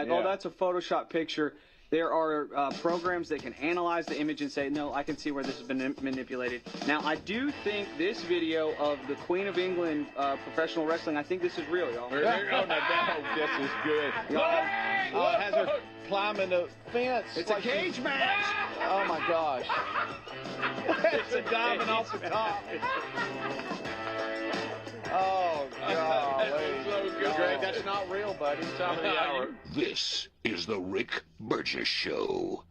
like, oh, that's a Photoshop picture. There are programs that can analyze the image and say, no, I can see where this has been manipulated. Now, I do think this video of the Queen of England professional wrestling, I think this is real, y'all. Oh, no, this is good. Has her climbing the fence. It's like a cage match. Oh, my gosh. It's a diamond off the top. Oh, God. So good. Greg, that's not real, buddy. Time of the hour. This is the Rick Burgess Show.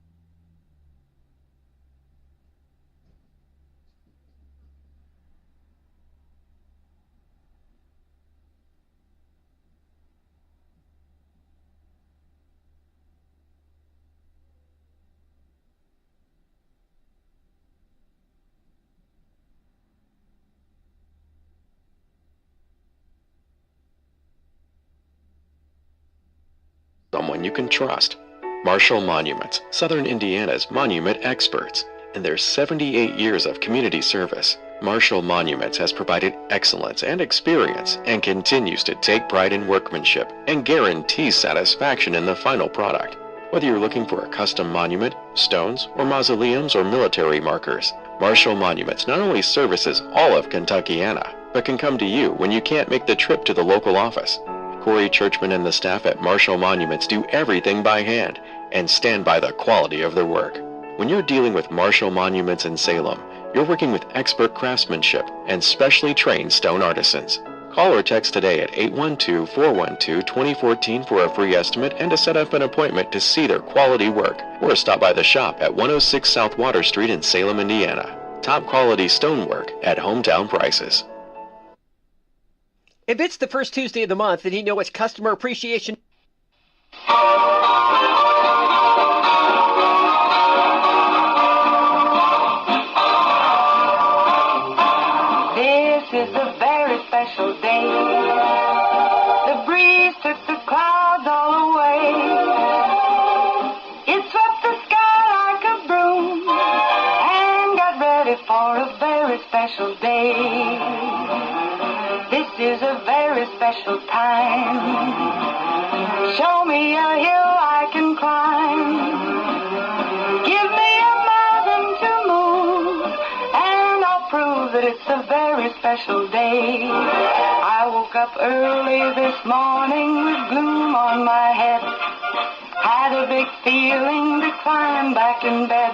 Someone you can trust. Marshall Monuments, Southern Indiana's monument experts. In their 78 years of community service, Marshall Monuments has provided excellence and experience and continues to take pride in workmanship and guarantees satisfaction in the final product. Whether you're looking for a custom monument, stones, or mausoleums or military markers, Marshall Monuments not only services all of Kentuckiana, but can come to you when you can't make the trip to the local office. Corey Churchman and the staff at Marshall Monuments do everything by hand and stand by the quality of their work. When you're dealing with Marshall Monuments in Salem, you're working with expert craftsmanship and specially trained stone artisans. Call or text today at 812-412-2014 for a free estimate and to set up an appointment to see their quality work, or stop by the shop at 106 South Water Street in Salem, Indiana. Top quality stonework at hometown prices. If it's the first Tuesday of the month, then you know it's Customer Appreciation. This is a very special day. The breeze took the clouds all away. It swept the sky like a broom and got ready for a very special day. This is a very special time. Show me a hill I can climb. Give me a mountain to move, and I'll prove that it's a very special day. I woke up early this morning with gloom on my head. Had a big feeling to climb back in bed.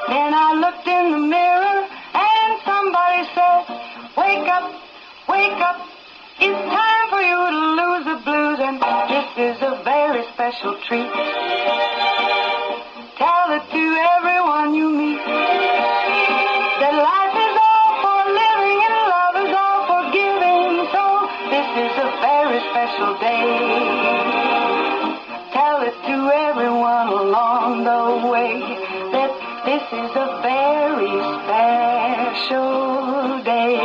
Then I looked in the mirror, and somebody said, wake up. Wake up, it's time for you to lose the blues, and this is a very special treat. Tell it to everyone you meet, that life is all for living and love is all for giving, so this is a very special day. Tell it to everyone along the way, that this is a very special day.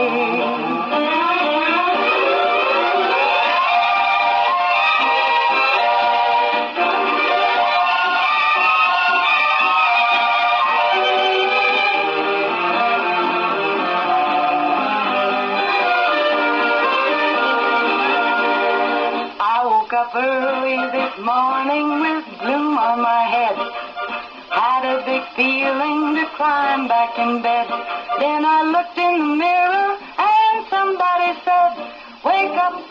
Up early this morning with gloom on my head. Had a big feeling to climb back in bed. Then I looked in the mirror and somebody said, wake up,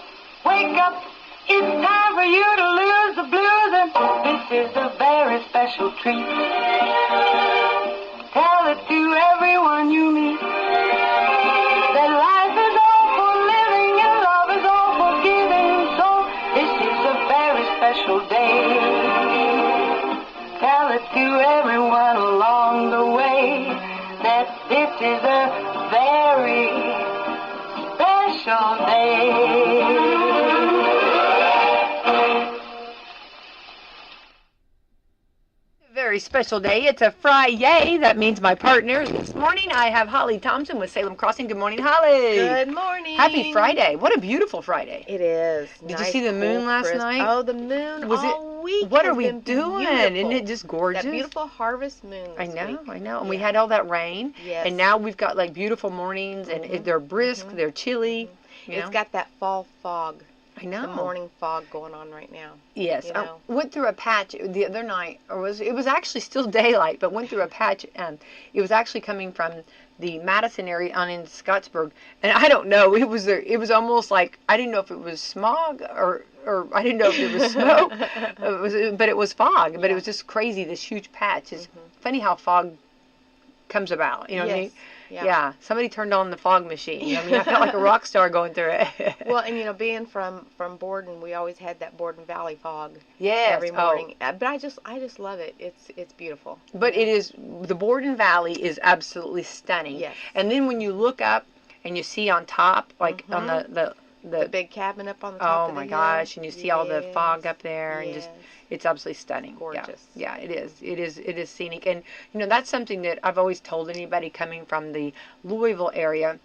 wake up, it's time for you to lose the blues, and this is a very special treat. Tell it to everyone you meet, that life is all for living and love is all for giving, so this is a very special day. Tell it to everyone along the way, that this is a very special day. Very special day. It's a Friday. That means my partner this morning. I have Holly Thompson with Salem Crossing. Good morning, Holly. Good morning. Happy Friday. What a beautiful Friday. It is. Did you see the moon last night? Oh, the moon Was all week. What has are we been doing? beautiful. Isn't it just gorgeous? That beautiful harvest moon I this know, week. I know. And Yeah. we had all that rain. Yes. And now we've got like beautiful mornings, and they're brisk, they're chilly. You know? It's got that fall fog. I know. the morning fog going on right now. Yes, You I know. went through a patch the other night, it was actually still daylight, but went through a patch, and it was actually coming from the Madison area on in Scottsburg, and I don't know, it was almost like I didn't know if it was smog or I didn't know if it was smoke, but it was fog, but it was just crazy, this huge patch. It's funny how fog comes about, you know what I mean? Yeah, somebody turned on the fog machine. You know what I mean, I felt like a rock star going through it. Well, and being from Borden, we always had that Borden Valley fog. Yes. Every morning. But I just love it. It's beautiful. But it is, the Borden Valley is absolutely stunning. Yes. And then when you look up and you see on top, like on the big cabin up on the top oh of the my hill. gosh, and you see all the fog up there, and Yes. just it's absolutely stunning. Gorgeous. Yeah, it is. It is scenic, and that's something that I've always told anybody coming from the Louisville area.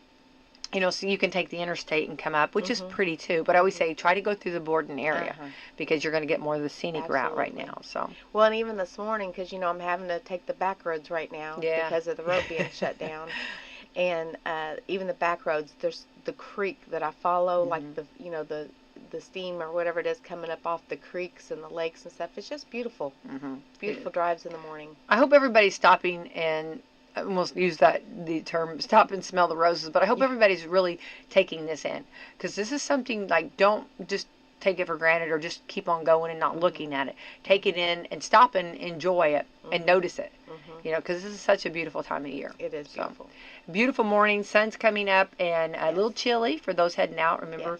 So you can take the interstate and come up, which is pretty too. But I always say try to go through the Borden area because you're going to get more of the scenic route right now. So. Well, and even this morning, because I'm having to take the back roads right now because of the road being shut down, and even the back roads, there's the creek that I follow, like the steam or whatever it is coming up off the creeks and the lakes and stuff. It's just beautiful. Beautiful drives in the morning. I hope everybody's stopping and I almost use the term stop and smell the roses, but I hope everybody's really taking this in, because this is something like, don't just take it for granted or just keep on going and not looking at it. Take it in and stop and enjoy it and notice it, because this is such a beautiful time of year. It is beautiful. So, beautiful morning, sun's coming up, and a little chilly for those heading out. Remember,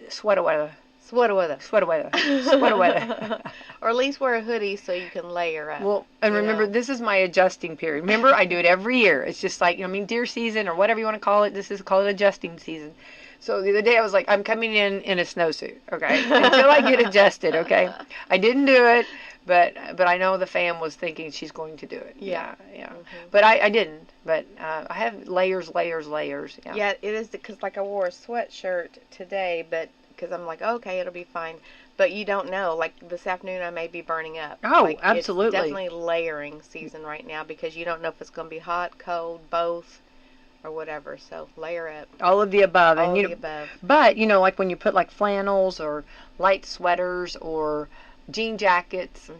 sweater weather. Sweater weather. Sweater weather. Sweater weather. Or at least wear a hoodie so you can layer up. Well, and remember, this is my adjusting period. Remember, I do it every year. It's just like, deer season or whatever you want to call it. This is called adjusting season. So the other day I was like, I'm coming in a snowsuit, okay, until I get adjusted, okay. I didn't do it, but I know the fam was thinking she's going to do it. Yeah. But I didn't. But I have layers. Yeah. Yeah, it is because like I wore a sweatshirt today, but because I'm like, okay, it'll be fine. But you don't know. Like this afternoon, I may be burning up. Oh, like, absolutely. It's definitely layering season right now because you don't know if it's going to be hot, cold, both, or whatever. So layer up. All of the above. All of the above. But like when you put like flannels or light sweaters or jean jackets,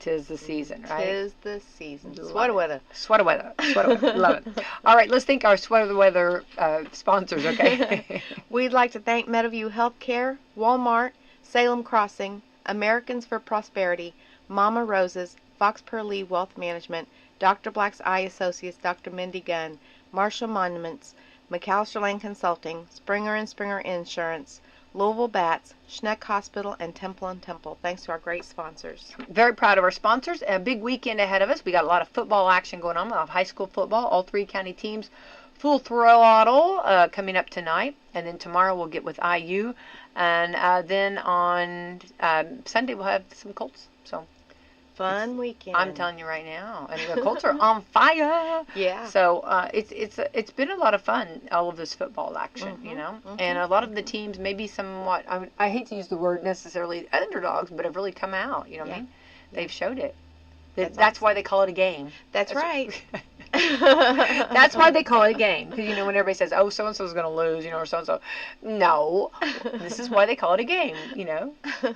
'tis the season, right? 'Tis the season. Sweater weather. Sweater weather. Love it. All right, let's thank our sweater weather sponsors, okay? We'd like to thank Meadowview Healthcare, Walmart, Salem Crossing, Americans for Prosperity, Mama Roses, Fox Pearl Wealth Management, Dr. Black's Eye Associates, Dr. Mindy Gunn, Marshall Monuments, McAllister Lane Consulting, Springer & Springer Insurance, Louisville Bats, Schneck Hospital, and Temple & Temple. Thanks to our great sponsors. Very proud of our sponsors. A big weekend ahead of us. We got a lot of football action going on. We have high school football, all 3 county teams. Full throttle coming up tonight. And then tomorrow we'll get with IU. And then on Sunday we'll have some Colts. So Fun weekend. I'm telling you right now. And the Colts are on fire. Yeah. So it's been a lot of fun, all of this football action, And a lot of the teams maybe somewhat, I hate to use the word necessarily underdogs, but have really come out, you know what I mean? They've showed it. That's why they call it a game. That's right. That's why they call it a game. Because, when everybody says, oh, so-and-so's going to lose, or so-and-so. No. This is why they call it a game,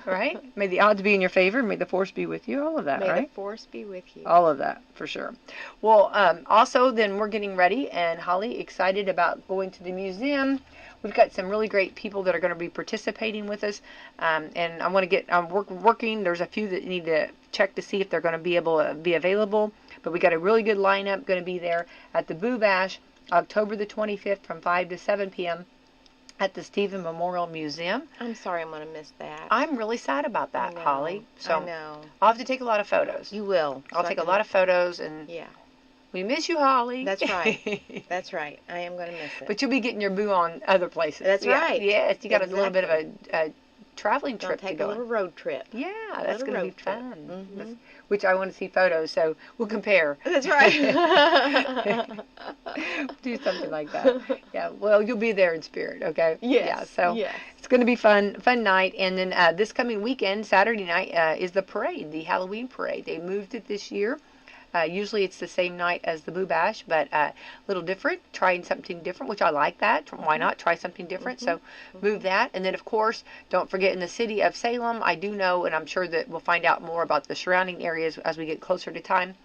Right? May the odds be in your favor. May the force be with you. All of that, right? May the force be with you. All of that, for sure. Well, also, then we're getting ready. And Holly, excited about going to the museum. We've got some really great people that are going to be participating with us. And I want to get working. There's a few that need to check to see if they're going to be able to be available. But we got a really good lineup going to be there at the Boo Bash, October the 25th from 5 to 7 p.m. at the Stephen Memorial Museum. I'm sorry I'm going to miss that. I'm really sad about that, Holly. So I know. I'll have to take a lot of photos. You will. I'll take a lot of photos. And we miss you, Holly. That's right. That's right. I am going to miss it. But you'll be getting your boo on other places. That's right. Yes, you got a little bit of a traveling trip to go. Take a little road trip. Yeah, that's going to be fun. Which I want to see photos, so we'll compare. That's right. Do something like that. Yeah, well, you'll be there in spirit, okay? Yes. Yeah, so it's going to be fun night. And then this coming weekend, Saturday night, is the parade, the Halloween parade. They moved it this year Usually it's the same night as the Boo Bash, but a little different, trying something different, which I like that. Why not try something different? So move that. And then, of course, don't forget in the city of Salem, I do know, and I'm sure that we'll find out more about the surrounding areas as we get closer to time,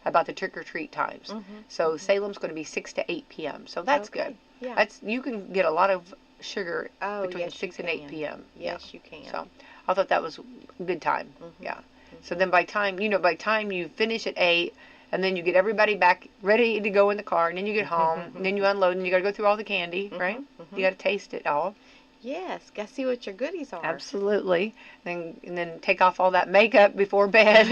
about the trick-or-treat times. So Salem's going to be 6 to 8 p.m. So that's good. Yeah. You can get a lot of sugar between yes, 6 you and 8 can. p.m. Yes, you can. So I thought that was a good time. Yeah. So then by time you finish at 8, and then you get everybody back ready to go in the car, and then you get home, and then you unload, and you got to go through all the candy, right? You got to taste it all. Yes, gotta see what your goodies are. Absolutely. And then take off all that makeup before bed.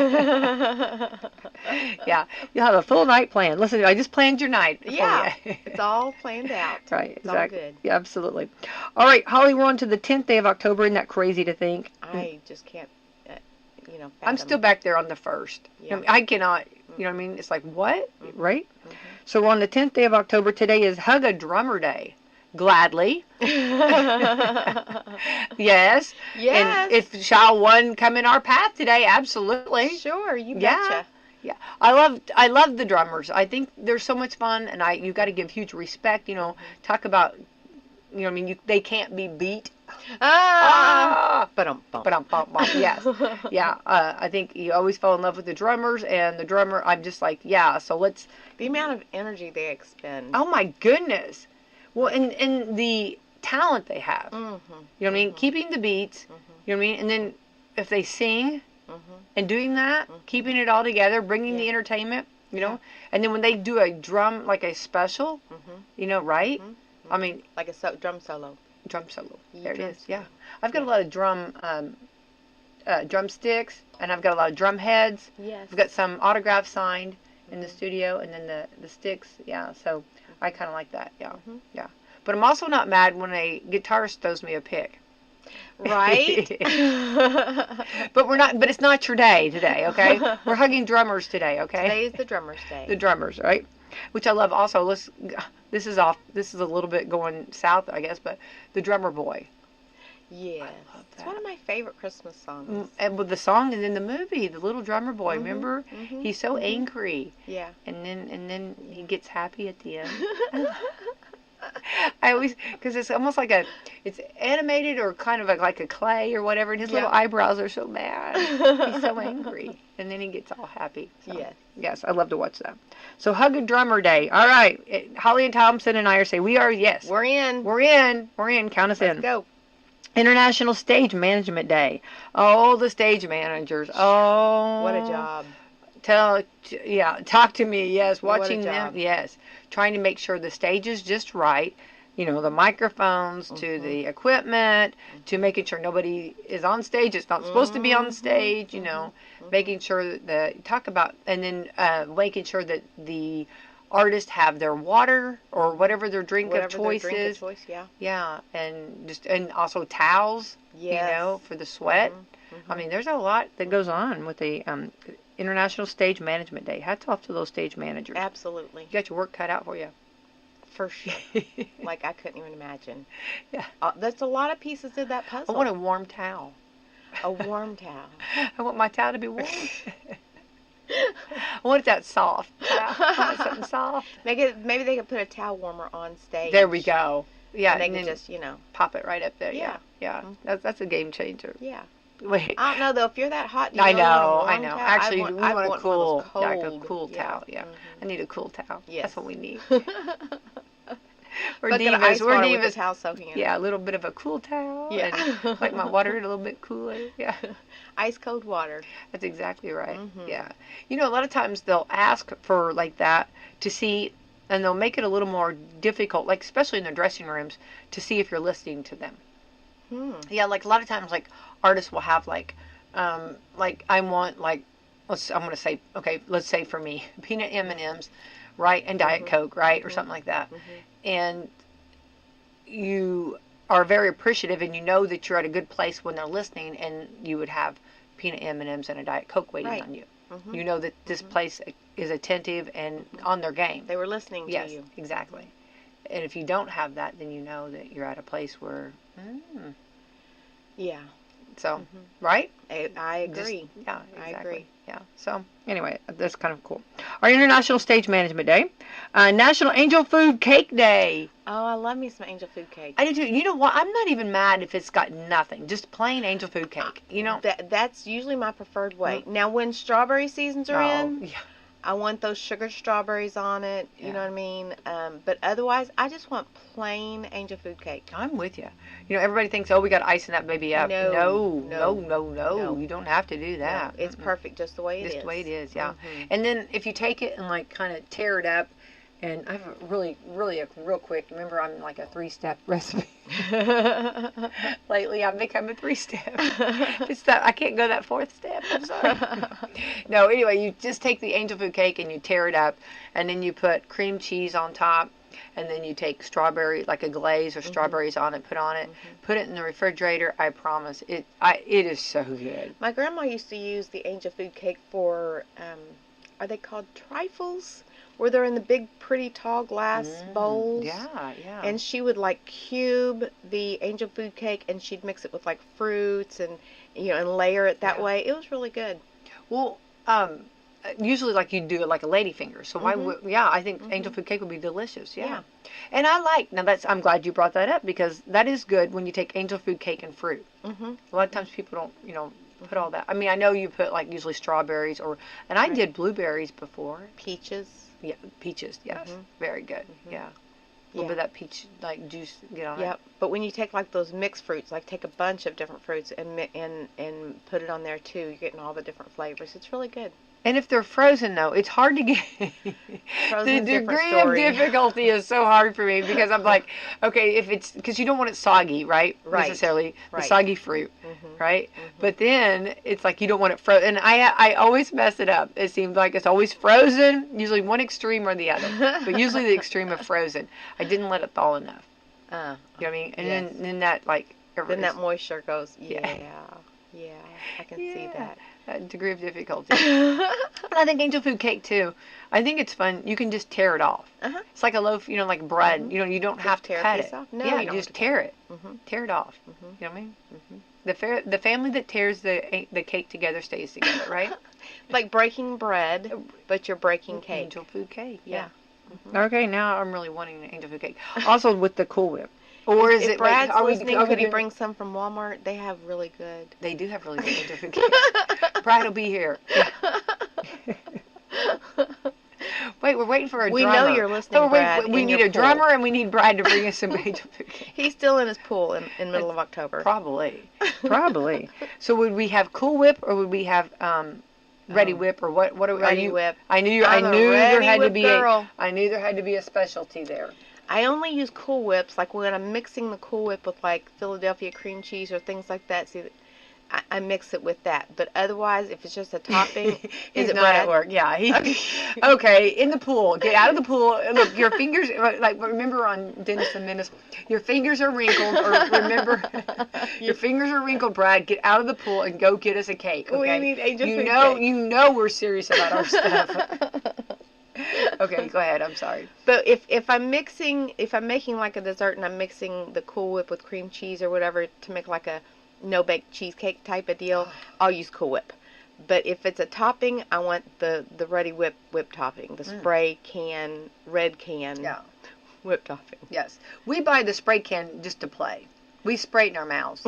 Yeah. You'll have a full night plan. Listen, I just planned your night. Yeah. It's all planned out. Right. It's Exactly. all good. Yeah, absolutely. All right, Holly, we're on to the 10th day of October. Isn't that crazy to think? I just can't, I'm fathom. still back there on the 1st. Yeah. I cannot, you know what I mean? It's like, what? Right? So we're on the 10th day of October. Today is Hug a Drummer Day. Gladly. Yes. Yes. And if shall one come in our path today, absolutely. Sure, you Yeah. betcha. Yeah. I love the drummers. I think they're so much fun, and you got to give huge respect, talk about, they can't be beat. Yes. Yeah. I think you always fall in love with the drummers, and the drummer, I'm just like, yeah, so let's. The amount of energy they expend. Oh my goodness. Well, and the talent they have. You know what I mean? Keeping the beats, you know what I mean? And then if they sing and doing that, keeping it all together, bringing the entertainment, and then when they do a drum, like a special, right? I mean, like a drum solo. Drum solo. There it is. Yeah. I've got a lot of drumsticks, and I've got a lot of drum heads. Yes. I've got some autographs signed in the studio, and then the sticks. Yeah. So I kind of like that. Yeah. Yeah. But I'm also not mad when a guitarist throws me a pick. Right. But it's not your day today, okay? We're hugging drummers today, okay? Today is the drummers' day. The drummers, right? Which I love also. This is a little bit going south, I guess, but the Drummer Boy. Yes. It's one of my favorite Christmas songs. And with the song and then the movie, the little drummer boy, remember? He's so angry. Yeah. And then he gets happy at the end. I always, because it's almost like it's animated or kind of like a clay or whatever, and his little eyebrows are so bad. He's so angry. And then he gets all happy. So, Yes. Yes, I love to watch that. So Hug a Drummer Day. All right. Holly and Thompson and I are saying, yes. We're in. We're in. Count us in. Let's go. International Stage Management Day. Oh, the stage managers. Oh. What a job. Talk to me. Yes, watching What a job. them. Yes, trying to make sure the stage is just right. The microphones to the equipment to making sure nobody is on stage. It's not supposed to be on stage. Making sure that and then making sure that the artists have their water or whatever their drink of choice is. Yeah, and also towels. Yes. For the sweat. I mean, there's a lot that goes on with the International Stage Management Day. Hats off to those stage managers. Absolutely. You got your work cut out for you. For sure. Like, I couldn't even imagine. Yeah. There's a lot of pieces to that puzzle. I want a warm towel. A warm towel. I want my towel to be warm. I want that soft. I want something soft. Maybe they could put a towel warmer on stage. There we go. Yeah. And they then could just, pop it right up there. Yeah. Yeah. That's a game changer. Yeah. Wait. I don't know, though. If you're that hot, I know. Towel, Actually, we want a cool, cold. a cool towel. Yeah. I need a cool towel. Yes. That's what we need. We're Bucket of divas. ice We're water with the divas. towel soaking in it. Yeah, a little bit of a cool towel. Yeah. And like my water a little bit cooler. Yeah. Ice cold water. That's exactly right. Yeah. A lot of times they'll ask for like that to see, and they'll make it a little more difficult, like especially in their dressing rooms, to see if you're listening to them. Yeah, like a lot of times, like artists will have like I want like I'm gonna say, okay, let's say for me, peanut M&Ms, right, and Diet Coke, right, or something like that, and you are very appreciative, and you know that you're at a good place when they're listening, and you would have peanut M&Ms and a Diet Coke waiting on you. You know that this place is attentive and on their game. They were listening to you. Yes, exactly. And if you don't have that, then you know that you're at a place where, yeah, So, right? I agree. Yeah, exactly. I agree. Yeah. So, anyway, that's kind of cool. Our International Stage Management Day. National Angel Food Cake Day. Oh, I love me some angel food cake. I do too. You know what? I'm not even mad if it's got nothing. Just plain angel food cake. You know? That's usually my preferred way. Now, when strawberry seasons are in, yeah. I want those sugared strawberries on it. You know what I mean? But otherwise, I just want plain angel food cake. I'm with you. You know, everybody thinks, oh, we got to icing that baby up. No. No. You don't have to do that. No, it's perfect just the way it is. Just the way it is, yeah. And then if you take it and like kind of tear it up, and I have a real quick, remember I'm like a 3-step recipe. Lately I've become a 3-step. I can't go that 4th step, I'm sorry. No, anyway, you just take the angel food cake and you tear it up, and then you put cream cheese on top, and then you take strawberry, like a glaze or strawberries on it, put it in the refrigerator. I promise, it is so good. My grandma used to use the angel food cake for, are they called trifles? Where they're in the big, pretty, tall glass bowls. Yeah. And she would like cube the angel food cake, and she'd mix it with like fruits and and layer it that way. It was really good. Well, usually like you do it like a ladyfinger. So why would I think angel food cake would be delicious. Yeah. And I like I'm glad you brought that up, because that is good when you take angel food cake and fruit. A lot of times people don't put all that. I mean, I know you put like usually strawberries and I did blueberries before. Peaches. Yeah, peaches. Yes, very good. Yeah, a little bit of that peach like juice get on it. Yep. But when you take like those mixed fruits, like take a bunch of different fruits and put it on there too, you're getting all the different flavors. It's really good. And if they're frozen, though, it's hard to get. The degree of difficulty is so hard for me, because I'm like, okay, if it's, because you don't want it soggy, right? Necessarily, the soggy fruit, right? But then it's like you don't want it frozen. And I always mess it up. It seems like it's always frozen, usually one extreme or the other, but usually the extreme of frozen. I didn't let it thaw enough. You know what I mean? And then that like. Then that moisture goes. Yeah, I can see that. Degree of difficulty. I think angel food cake too. I think it's fun. You can just tear it off. It's like a loaf, like bread. You don't have to cut it. No, yeah, you just tear it. Tear it off. You know what I mean? The family that tears the cake together stays together, right? Like breaking bread, but you're breaking cake. Angel food cake. Yeah. Okay, now I'm really wanting an angel food cake. Also with the Cool Whip. Or is it Brad's listening? Could he bring some from Walmart? They have really good. They do have really good angel food cake. Brad will be here. Wait, we're waiting for a drummer. We know you're listening, Brad. We need a drummer, and we need Brad to bring us some angel food cake. He's still in his pool in middle of October. Probably. So would we have Cool Whip, or would we have Ready Whip, or what? What are Ready Whip? I knew there had to be a specialty there. I only use Cool Whips, like when I'm mixing the Cool Whip with like Philadelphia cream cheese or things like that. See, I mix it with that. But otherwise, if it's just a topping, he's not at work. Yeah. Okay, in the pool. Get out of the pool. Look, your fingers, like remember on Dennis the Menace, your fingers are wrinkled. Or remember, your fingers are wrinkled, Brad. Get out of the pool and go get us a cake. Okay? We need angel food cake. You know we're serious about our stuff. Okay, go ahead. I'm sorry. But if I'm making like a dessert and I'm mixing the Cool Whip with cream cheese or whatever to make like a no-bake cheesecake type of deal, I'll use Cool Whip. But if it's a topping, I want the Ready Whip topping, the spray can, red can whip topping. Yes. We buy the spray can just to play. We spray it in our mouths.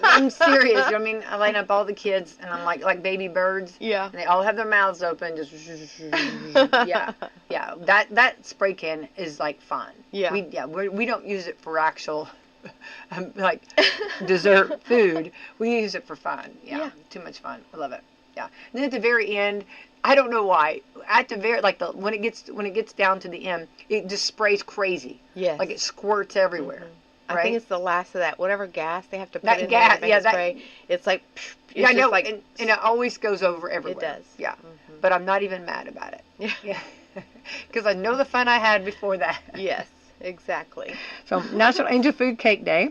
I'm serious. You know what I mean? I line up all the kids, and I'm like baby birds. Yeah. And they all have their mouths open. Just yeah. That spray can is like fun. Yeah. We don't use it for actual like dessert food. We use it for fun. Yeah. Too much fun. I love it. Yeah. And then at the very end, I don't know why. At the very when it gets down to the end, it just sprays crazy. Yes. Like it squirts everywhere. I think it's the last of that, whatever gas they have to put in gas, there to spray. It's like, I know, like, and it always goes over everywhere. It does. Yeah, but I'm not even mad about it. Yeah, because I know the fun I had before that. Yes, exactly. So National Angel Food Cake Day,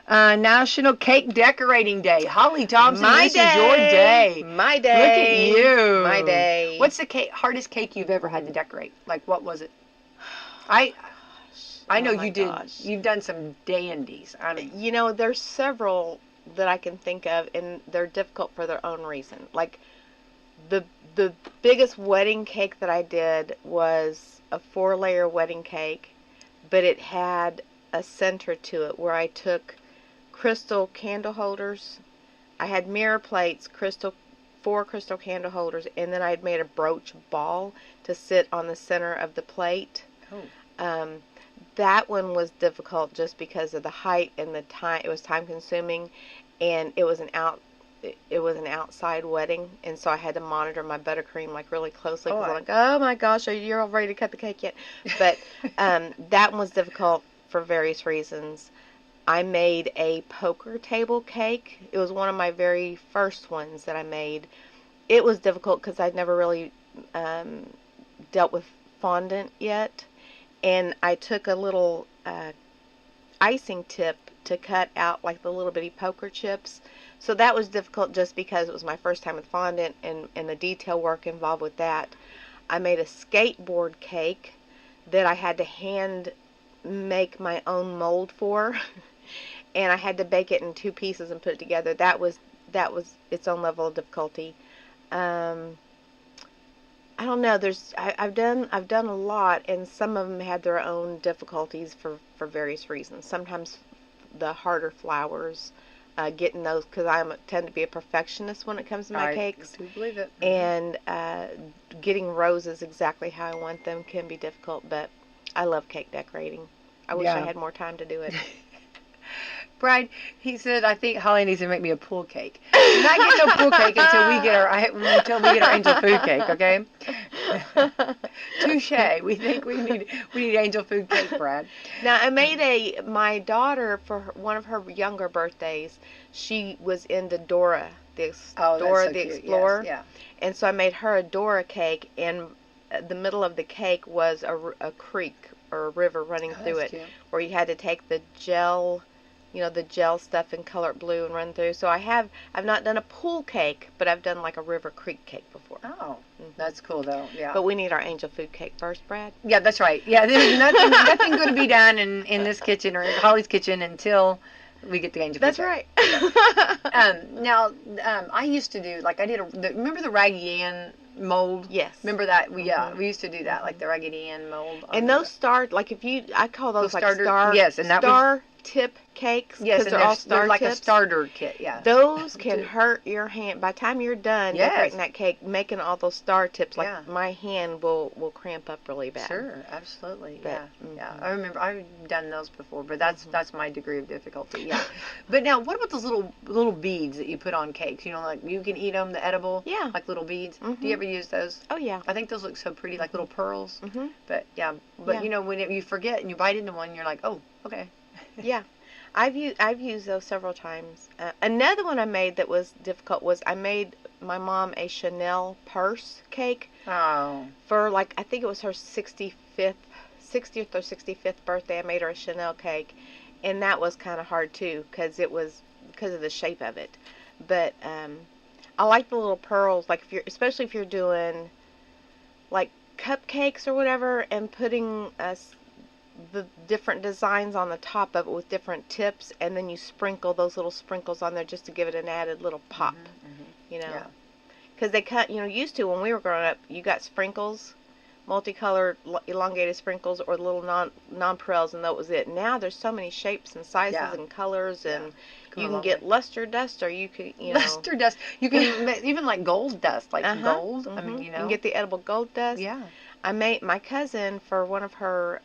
National Cake Decorating Day. Holly Thompson, this is your day. My day. Look at you. My day. What's the hardest cake you've ever had to decorate? Like, what was it? I know you did. Gosh. You've done some dandies. There's several that I can think of, and they're difficult for their own reason. Like the biggest wedding cake that I did was a 4-layer wedding cake, but it had a center to it where I took crystal candle holders. I had mirror plates, 4 crystal candle holders, and then I had made a brooch ball to sit on the center of the plate. Oh. That one was difficult just because of the height and the time. It was time consuming, and it was an outside wedding, and so I had to monitor my buttercream like really closely because I'm like, oh my gosh, you're all ready to cut the cake yet? But that one was difficult for various reasons. I made a poker table cake. It was one of my very first ones that I made. It was difficult because I'd never really dealt with fondant yet. And I took a little icing tip to cut out like the little bitty poker chips. So that was difficult just because it was my first time with fondant and the detail work involved with that. I made a skateboard cake that I had to hand make my own mold for. And I had to bake it in 2 pieces and put it together. That was its own level of difficulty. I don't know. I've done a lot, and some of them had their own difficulties for various reasons. Sometimes the harder flowers, getting those, because I tend to be a perfectionist when it comes to my cakes. I do believe it. And getting roses exactly how I want them can be difficult. But I love cake decorating. I wish I had more time to do it. Brad, he said, I think Holly needs to make me a pool cake. We're not getting no pool cake until we get our angel food cake, okay? Touche. We think we need angel food cake, Brad. Now, I made my daughter, for one of her younger birthdays, she was into Dora the Explorer. Yes, yeah. And so I made her a Dora cake, and the middle of the cake was a creek or a river running through it, cute. Where you had to take the gel stuff and color it blue and run through. So I've not done a pool cake, but I've done like a river creek cake before. Oh, that's cool though. Yeah. But we need our angel food cake first, Brad. Yeah, that's right. Yeah, there's nothing going to be done in this kitchen or in Holly's kitchen until we get the angel food That's cake. right. Now, I used to do remember the Raggedy Ann mold? Yes. Remember that? We used to do that, like the Raggedy Ann mold. And those I call those like starter, star. yes, and that star tip cakes. Yes, and they're like tips. a starter kit. Yeah. Those can hurt your hand. By the time you're done decorating that cake, making all those star tips, like my hand will cramp up really bad. Sure, absolutely. But, yeah. I remember I've done those before, but that's my degree of difficulty. Yeah. But now, what about those little beads that you put on cakes? You know, like you can eat them, the edible. Yeah. Like little beads. Do you ever use those? Oh yeah. I think those look so pretty, like little pearls. Mhm. But you know, when you forget and you bite into one, you're like, oh, okay. Yeah. I've used those several times. Another one I made that was difficult was I made my mom a Chanel purse cake. Oh. For I think it was her 60th or 65th birthday. I made her a Chanel cake, and that was kind of hard too because of the shape of it. But I like the little pearls, especially if you're doing like cupcakes or whatever, and putting the different designs on the top of it with different tips, and then you sprinkle those little sprinkles on there just to give it an added little pop. You know, because they used to, when we were growing up, you got sprinkles, multicolored elongated sprinkles, or little nonpareils, and that was it. Now there's so many shapes and sizes and colors, and you can get luster dust, or you can luster dust. You can even like gold dust, like gold. I mean, you can get the edible gold dust. Yeah. I made my cousin, for one of her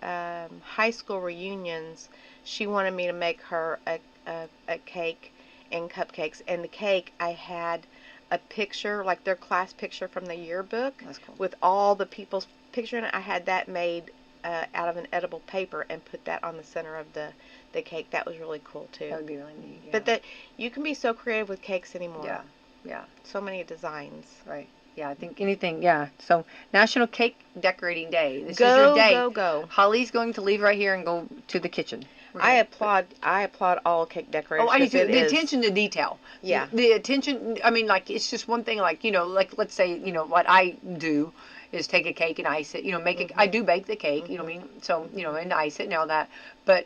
high school reunions, she wanted me to make her a cake and cupcakes. And the cake, I had a picture, like their class picture from the yearbook. That's cool. With all the people's picture in it. I had that made out of an edible paper and put that on the center of the cake. That was really cool too. That would be really neat. Yeah. But you can be so creative with cakes anymore. Yeah. So many designs. Right. Yeah, I think anything, So, National Cake Decorating Day. This is your day. Go. Holly's going to leave right here and go to the kitchen. I applaud all cake decorators. Oh, I do 'cause too. it The is- attention to detail. Yeah. The attention. I mean, like it's just one thing. Like like let's say what I do is take a cake and ice it. Make it. I do bake the cake. You know what I mean? So and ice it and all that. But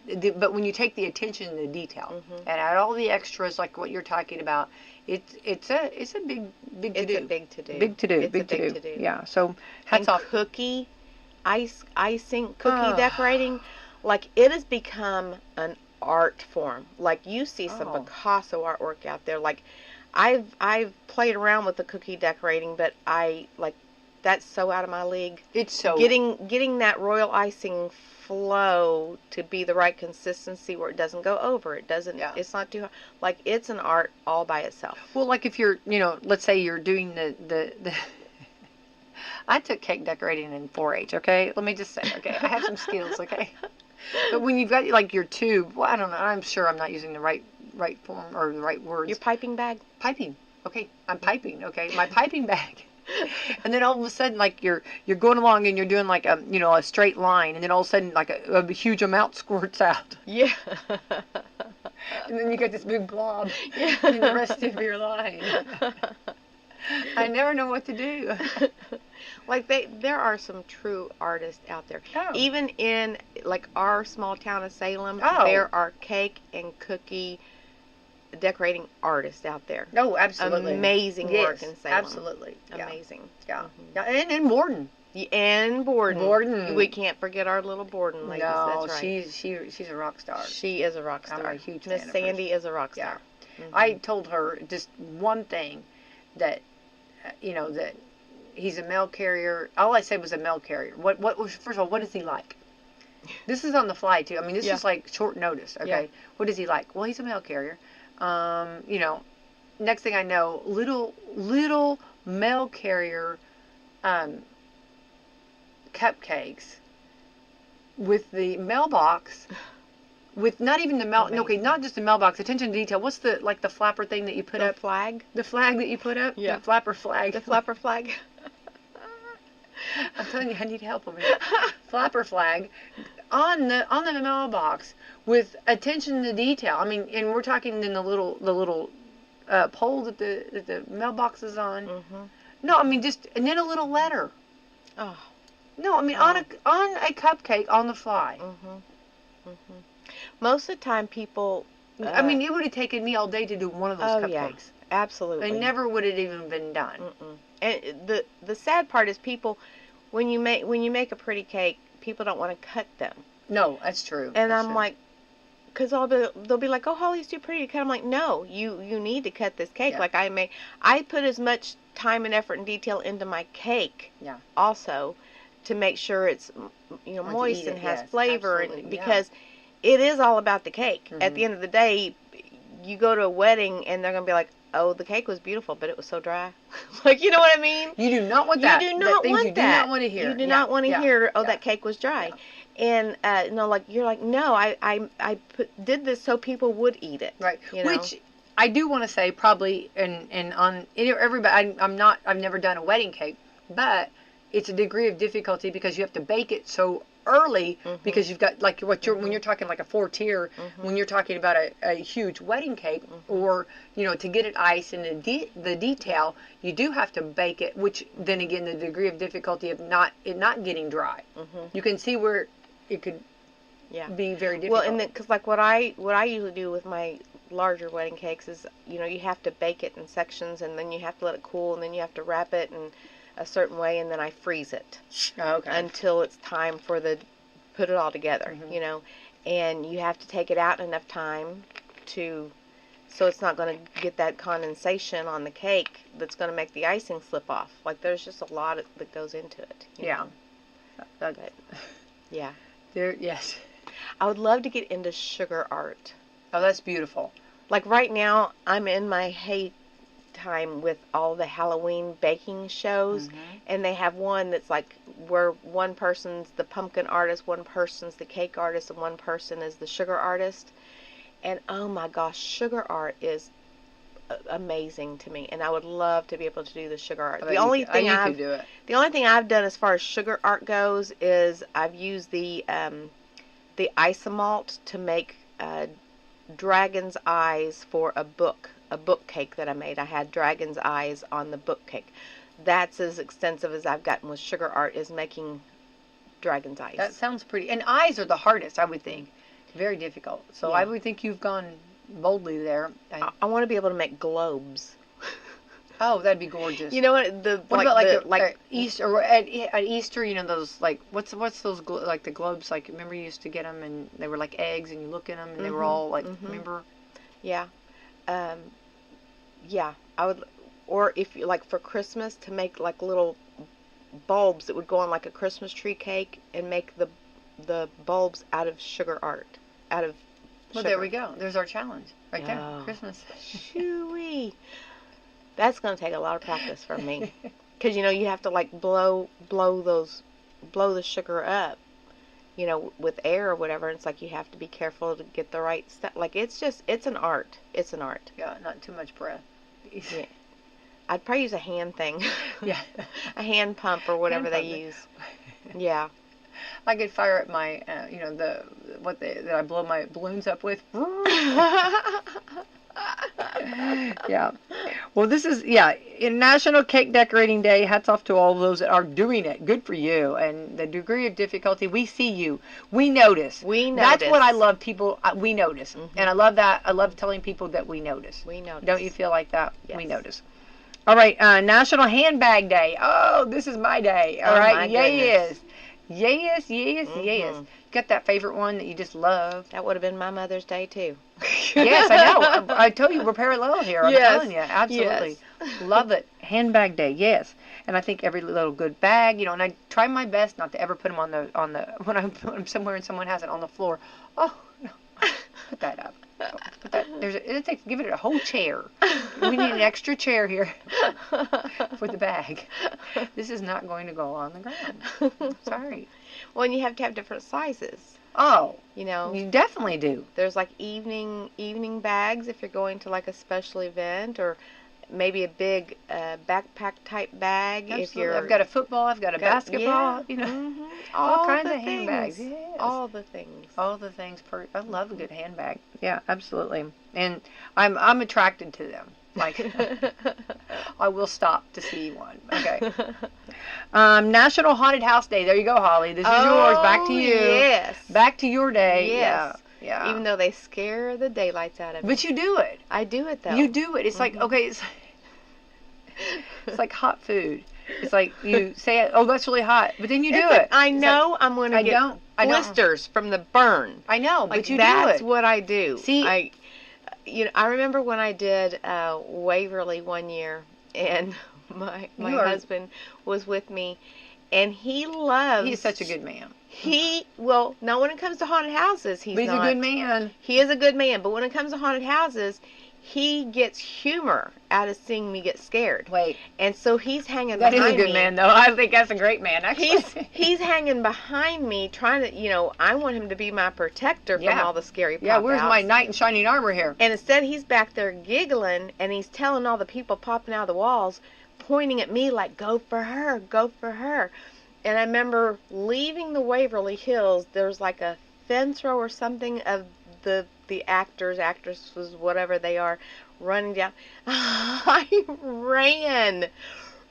when you take the attention to the detail and add all the extras like what you're talking about, it's a big to do. It's a big to do. Big to do. It's Big a big to to do. Yeah. So hats And off. icing, cookie decorating, like it has become an art form. Like you see some Picasso artwork out there. Like I've played around with the cookie decorating, but that's so out of my league. It's so Getting that royal icing flow to be the right consistency where it doesn't go over. It doesn't. Yeah. It's not too hard. Like it's an art all by itself. Well, like if you're, let's say you're doing the I took cake decorating in 4-H, okay? Let me just say, okay? I have some skills, okay? But when you've got like your tube, well, I don't know. I'm sure I'm not using the right form or the right words. Your piping bag. Piping. Okay, I'm piping, okay? My piping bag. And then all of a sudden, like you're going along and you're doing like a straight line, and then all of a sudden like a huge amount squirts out. Yeah. And then you get this big blob in the rest of your line. I never know what to do. Like there are some true artists out there. Oh. Even in like our small town of Salem, Oh. there are cake and cookie decorating artists out there. No, absolutely. Amazing work in Salem. Absolutely. Yeah. Amazing. Yeah. Yeah. And Borden. And Borden. Borden. We can't forget our little Borden ladies. No, That's right. she's a rock star. She is a rock star. I'm a huge Miss fan of Sandy is a rock star. Yeah. I told her just one thing that that he's a mail carrier. All I said was a mail carrier. What first of all, what is he like? This is on the fly too. I mean, this is like short notice, okay? Yeah. What is he like? Well, he's a mail carrier. Next thing I know, little mail carrier cupcakes with the mailbox, with not even the mail. Okay, not just the mailbox. Attention to detail. What's the the flapper thing that you put up? Flag. The flag that you put up. Yeah. The flapper flag. The flapper flag. I'm telling you, I need help over here. Flapper flag on the mailbox with attention to detail. I mean, and we're talking in the little pole that the mailbox is on. No, I mean and then a little letter. Oh. No, I mean on a cupcake on the fly. Most of the time, people. I mean, it would have taken me all day to do one of those cupcakes. Yeah, absolutely. They never would have even been done. And the sad part is people, when you make a pretty cake, people don't want to cut them. No, that's true. And that's I'm true. like, because they'll be like, oh, Holly's too pretty to cut. I'm like, no, you need to cut this cake. Yeah. Like I put as much time and effort and detail into my cake. Yeah. Also, to make sure it's moist eat and it, has yes, flavor, absolutely, and yeah. because it is all about the cake. At the end of the day, you go to a wedding and they're gonna be like, oh, the cake was beautiful, but it was so dry. Like, you know what I mean? You do not want that. You do not want you that. do not want to hear. You do not want to hear, oh, yeah. that cake was dry. And like you're like, no, I did this so people would eat it. Right. You know? Which I do want to say probably and on everybody. I've never done a wedding cake, but it's a degree of difficulty because you have to bake it so early because you've got like when you're talking like a 4-tier, when you're talking about a huge wedding cake or to get it iced and the detail, you do have to bake it, which then again the degree of difficulty of not getting dry. You can see where it could be very difficult. Well, and because like what I usually do with my larger wedding cakes is you have to bake it in sections and then you have to let it cool and then you have to wrap it in a certain way and then I freeze it until it's time for put it all together, and you have to take it out enough time so it's not going to get that condensation on the cake that's going to make the icing slip off. Like there's just a lot that goes into it. You know? But, yeah. Yes. I would love to get into sugar art. Oh, that's beautiful. Like right now, I'm in my time with all the Halloween baking shows, and they have one that's like where one person's the pumpkin artist, one person's the cake artist, and one person is the sugar artist. And oh my gosh, sugar art is amazing to me, and I would love to be able to do the sugar art. The only thing I've done as far as sugar art goes is I've used the the isomalt to make dragon's eyes for a book cake that I made. I had dragon's eyes on the book cake. That's as extensive as I've gotten with sugar art, is making dragon's eyes. That sounds pretty. And eyes are the hardest, I would think. Very difficult. So Yeah. I would think you've gone boldly there. I want to be able to make globes. Oh, that'd be gorgeous. You know what? What about like Easter or at Easter? You know those like what's those like the globes? Like remember you used to get them and they were like eggs and you look in them and they were all like remember? Yeah, yeah. I would, or if you like for Christmas to make like little bulbs that would go on like a Christmas tree cake and make the bulbs out of sugar art, out of. Well, sugar. there we go. There's our challenge right there. Oh. Christmas. Shoo-wee. That's going to take a lot of practice from me. Because, you know, you have to, like, blow the sugar up, you know, with air or whatever. And it's like you have to be careful to get the right stuff. Like, it's an art. It's an art. Yeah, not too much breath. Yeah. I'd probably use a hand thing. Yeah. A hand pump or whatever they use. Yeah. I could fire up my, you know, that I blow my balloons up with. Yeah. Well, this is, National Cake Decorating Day. Hats off to all of those that are doing it. Good for you. And the degree of difficulty, we see you. We notice. We notice. That's what I love, people. We notice. And I love that. I love telling people that we notice. We notice. Don't you feel like that? Yes. We notice. All right. National Handbag Day. Oh, this is my day. All right. My Yes. Yes, yes, yes. Got that favorite one that you just love? That would have been my Mother's Day, too. Yes, I know. I told you we're parallel here. I'm Yes. telling you. Absolutely. Love it. Handbag day, yes. And I think every little good bag, you know, and I try my best not to ever put them on the when I'm somewhere and someone has it on the floor. Oh, no. Put that up. Put that, give it a whole chair. We need an extra chair here for the bag. This is not going to go on the ground. Sorry. Well, and you have to have different sizes. Oh, You know, you definitely do. there's like evening bags if you're going to like a special event, or maybe a big backpack type bag if Absolutely. you're. I've got a football. I've got a basketball. Yeah. You know, Mhm. all kinds the of handbags. things. Yes. All the things. All the things. I love a good handbag. Yeah, absolutely. And I'm attracted to them. Like, I will stop to see one. Okay. National Haunted House Day. There you go, Holly. This is yours. Back to you. Yes. Back to your day. Yes. Yeah. Even though they scare the daylights out of me. But you do it. I do it though. You do it. It's like, okay, it's like hot food. It's like you say, oh, that's really hot, but then you do it. I It's know like, I'm going to I get don't. blisters from the burn. I know, Like, but you that's do it. what I do. See- I remember when I did Waverly one year, and my husband was with me, and he loves. He's such a good man. Now when it comes to haunted houses, he's He's not. a good man. He is a good man, but when it comes to haunted houses, he gets humor out of seeing me get scared. Wait, And so he's hanging that is behind a good me. man, though. I think that's a great man, actually. He's hanging behind me, trying to, I want him to be my protector from Yeah. all the scary Yeah, where's pop-outs. my knight in shining armor here? And instead, he's back there giggling, and he's telling all the people popping out of the walls, pointing at me like, go for her, go for her. And I remember leaving the Waverly Hills, there was like a fence row or something of the actresses, whatever they are, running down. I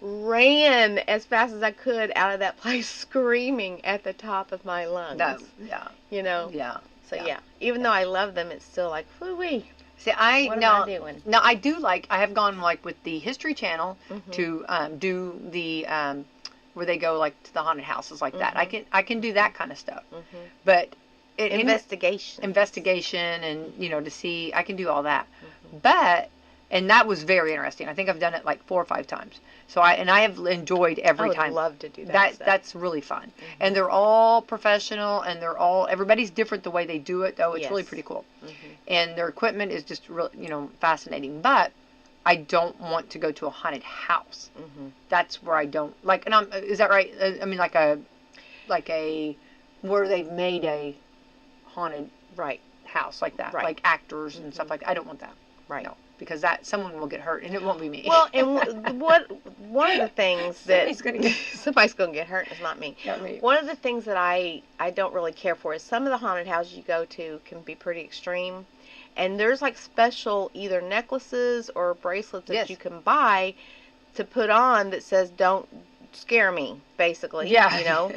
ran as fast as I could out of that place, screaming at the top of my lungs. Yeah. Yeah. So yeah. even though I love them, it's still like, whoo-wee. See, What am I doing? No, I do like. I have gone like with the History Channel to do the where they go like to the haunted houses like that. I can do that kind of stuff, but investigation and to see. I can do all that, and that was very interesting. I think I've done it like 4 or 5 times. So I have enjoyed every time. I would love to do that. That's really fun, and they're all professional, and everybody's different the way they do it. Though it's really pretty cool, and their equipment is just really fascinating. But I don't want to go to a haunted house. That's where I don't like. And is that right? I mean, like a where they've made a haunted house like that, like actors and stuff like that. I don't want that. Right. No. because that someone will get hurt, and it won't be me. Well, and one of the things that Somebody's gonna get somebody's going to get hurt, it's not me. Not me. One of the things that I don't really care for is some of the haunted houses you go to can be pretty extreme, and there's like special either necklaces or bracelets that Yes. you can buy to put on that says "Don't scare me," basically. Yeah. You know,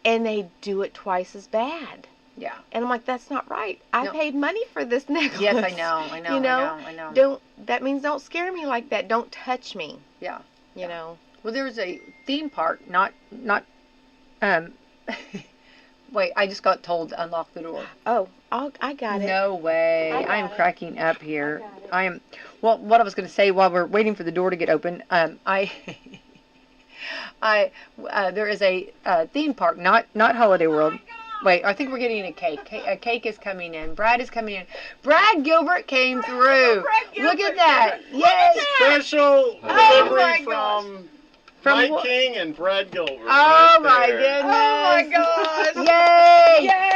and they do it twice as bad. Yeah. And I'm like, that's not right. I No. paid money for this necklace. Yes, I know. You know, I know. that means don't scare me like that. Don't touch me. Yeah. You know. Well, there was a theme park, not wait, I just got told to unlock the door. Oh, I got it. No way. I got I am it. cracking up here. I am. Well, what I was going to say while we're waiting for the door to get open, there is a theme park, not Holiday World. Wait, I think we're getting a cake. A cake is coming in. Brad is coming in. Brad Gilbert came through. Look at that. Yes. Special Oh delivery my from Mike what? King and Brad Gilbert. Oh right my there. goodness! Oh my gosh! Yay! Yay!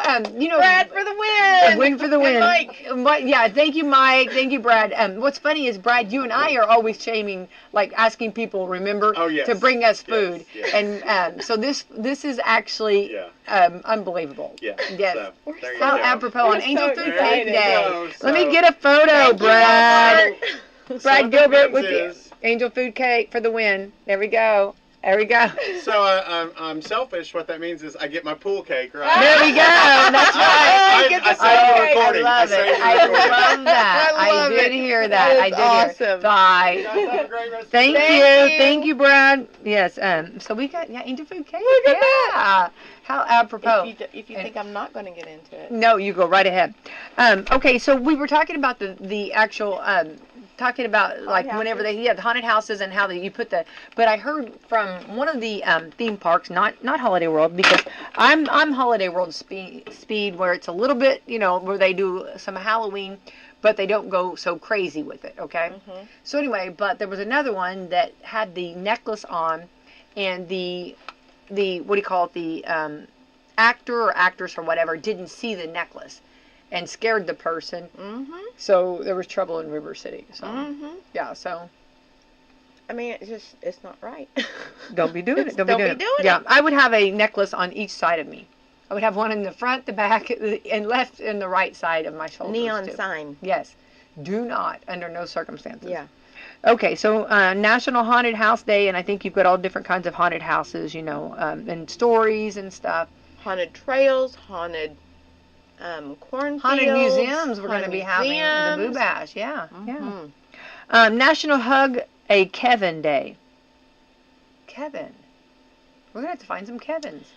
And you know, Brad for the win! a win for the win. And Mike. Yeah, thank you, Mike. Thank you, Brad. What's funny is, Brad, you and I are always shaming, like asking people, remember, Oh, yes. to bring us Yes, food. yes. And so this is actually Yeah. Unbelievable. Yeah. Yes. So, there you How go. apropos on so Angel Food excited. Cake There Day. you go. Let me So- get a photo, Thank you, Brad. Walmart. Brad So Gilbert what with that the means is- Angel Food Cake for the win. There we go. There we go. So I'm selfish. What that means is I get my pool cake, right? There we go. That's right. I saved the recording. I love saved it. the I recording. love that. I love I did it. hear that. That I is did hear awesome. it. Bye. You guys have a great rest of the Thank day. you. Thank you, Brad. Yes. So we got Angel Food Cake. Look at yeah. How apropos. If you think I'm not going to get into it. No, you go right ahead. Okay, so we were talking about the actual talking about like whenever the haunted houses and how you put the. But I heard from one of the theme parks, not Holiday World, because I'm Holiday World speed where it's a little bit, where they do some Halloween, but they don't go so crazy with it. Okay. Mm-hmm. So anyway, but there was another one that had the necklace on, and the what do you call it, the actor or actress or whatever didn't see the necklace and scared the person. Mm-hmm. So there was trouble in River City. So Mm-hmm. yeah, so I mean, it's not right. don't be doing it. Don't Don't be be doing it. doing Yeah, it. I would have a necklace on each side of me. I would have one in the front, the back, and left and the right side of my shoulders. Neon too. sign. Yes. Do not, under no circumstances. Yeah. Okay, so National Haunted House Day, and I think you've got all different kinds of haunted houses, and stories and stuff. Haunted trails, haunted cornfields. Haunted museums we're going to be having the Boo museums. Bash. Yeah, yeah. Mhm. National Hug a Kevin Day. Kevin. We're going to have to find some Kevins.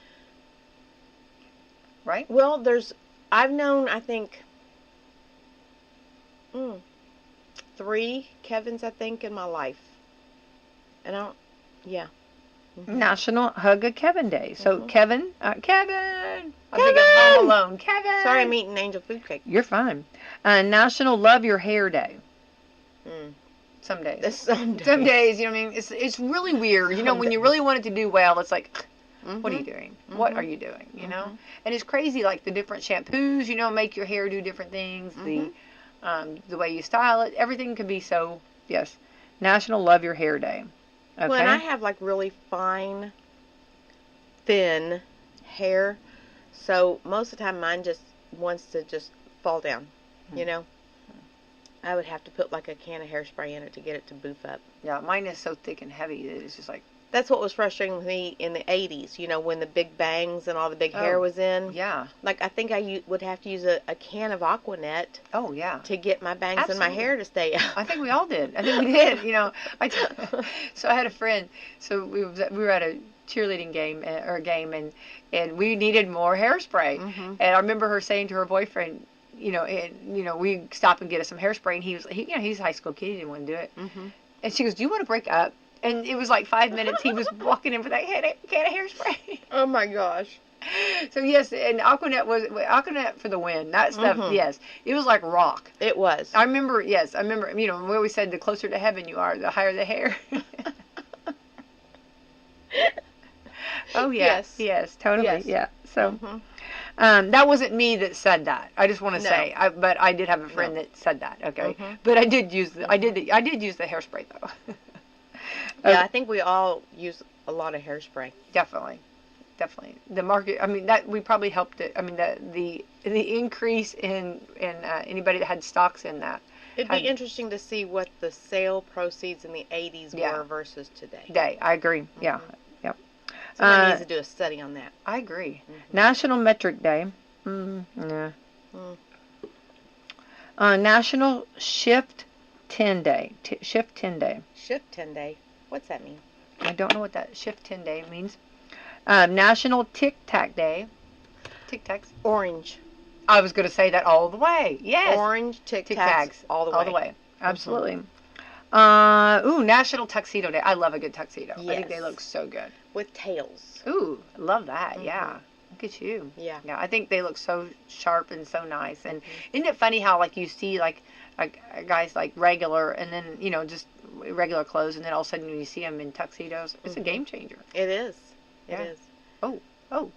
Right? Well, I've known, I think, 3 Kevins, I think, in my life. And yeah. National Hug a Kevin Day. So Mhm. Kevin. I'm thinking Home Alone. Kevin. Sorry, I'm eating angel food cake. You're fine. National Love Your Hair Day. Mm. Some days. This someday. Some days, what I mean? It's really weird. When you really want it to do well, it's like, what are you doing? What are you doing? And it's crazy, like the different shampoos, make your hair do different things. The way you style it, everything can be so. Yes, National Love Your Hair Day. Okay. Well, and I have like really fine, thin hair, so most of the time mine just wants to just fall down. I would have to put like a can of hairspray in it to get it to boof up. Yeah, mine is so thick and heavy that it's just like. That's what was frustrating with me in the 80s, when the big bangs and all the big hair was in. Yeah. Like, I think I would have to use a can of Aquanet Oh yeah. to get my bangs and my Absolutely. hair to stay out. I think we all did. I think we did. So I had a friend. So we were at a cheerleading game and we needed more hairspray. Mhm. And I remember her saying to her boyfriend, we stop and get us some hairspray, and he's a high school kid. He didn't want to do it. Mhm. And she goes, "Do you want to break up?" And it was like 5 minutes. He was walking in for that can of hairspray. Oh my gosh. So yes, and Aquanet for the win. That stuff, Mhm. yes, it was like rock. It was. I remember. Yes, I remember. We always said the closer to heaven you are, the higher the hair. Oh yeah. Yes. Yes, totally. Yes. Yeah. So, Mhm. That wasn't me that said that. I just want to No. say, but I did have a friend that said that. Okay, Mhm. but I did use the hairspray though. Yeah, I think we all use a lot of hairspray. Definitely. The market. I mean, that we probably helped it. I mean, the increase in anybody that had stocks in that. It'd be interesting to see what the sale proceeds in the 80s Yeah. were versus today. Day. I agree. Yeah. Yep. Someone needs to do a study on that. I agree. National Metric Day. Yeah. National Shift 10 Day. Shift 10 Day. Shift 10 day. What's that mean? I don't know what that Shift 10 Day means. National Tic Tac Day. Tic Tacs. Orange. I was going to say that all the way. Yes. Orange Tic Tic Tacs Tacs. all the way. All the way. Absolutely. National Tuxedo Day. I love a good tuxedo. I think they Yes. look so good. With tails. Ooh, love that. Yeah. Look at you. Yeah. Yeah, I think they look so sharp and so nice. And isn't it funny how like you see like guys like regular and then just regular clothes and then all of a sudden when you see them in tuxedos, it's a game changer. It is. Yeah. It is. Oh. Oh.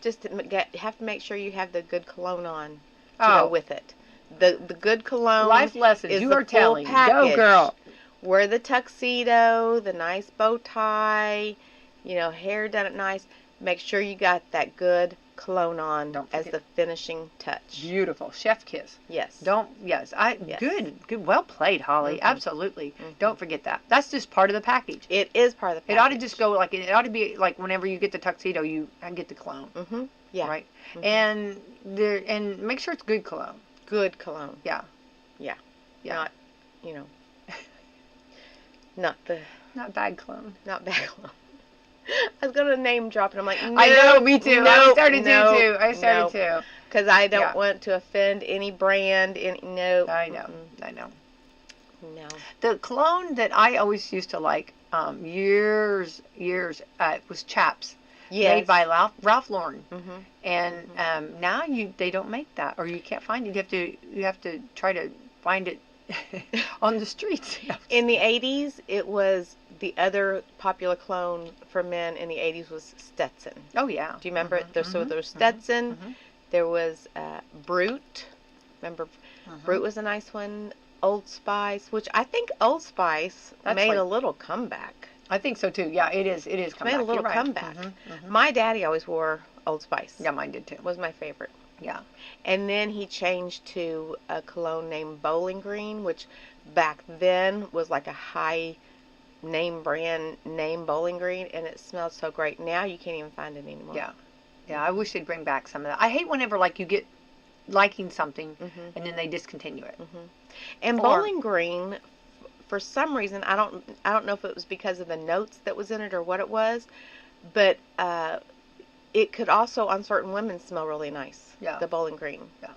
Just to have to make sure you have the good cologne on to Oh. go with it. The good cologne. Life lessons is you the are full telling. Go package. girl. Wear the tuxedo, the nice bow tie, hair done it nice. Make sure you got that good cologne on Don't as forget. the finishing touch. Beautiful. Chef kiss. Yes. Yes. Yes. Good. Well played, Holly. Absolutely. Don't forget that. That's just part of the package. It is part of the It package. ought to just go like it ought to be like whenever you get the tuxedo, you get the cologne. Mm-hmm. Yeah. Right. And make sure it's good cologne. Good cologne. Yeah. Yeah. Yeah. Not, not bad cologne. not bad cologne. I was gonna name drop and I'm like, no, I know, me too. I started no, to too. I started to. Because I don't Yeah. want to offend any brand. No. I know. I know. No. The cologne that I always used to like years was Chaps. Yes. Made by Ralph Lauren. Mm-hmm. And now they don't make that, or you can't find it. You have to try to find it on the streets. In the 80s, it was the other popular clone for men in the 80s was Stetson. Oh yeah. Do you remember it? So there was Stetson. There was Brute. Remember, Brute was a nice one. Old Spice, which I think Old Spice made a little comeback. I think so too. Yeah, it is. It is comeback. Made a little You're right. comeback. My daddy always wore Old Spice. Yeah, mine did too. Was my favorite. Yeah. And then he changed to a cologne named Bowling Green, which back then was like a high name brand name Bowling Green, and it smelled so great. Now you can't even find it anymore. Yeah. Yeah, I wish they'd bring back some of that. I hate whenever like you get liking something and then they discontinue it. And Or- Bowling Green, for some reason, I don't know if it was because of the notes that was in it or what it was, but it could also on certain women smell really nice. Yeah. The Bowling Green. Yeah.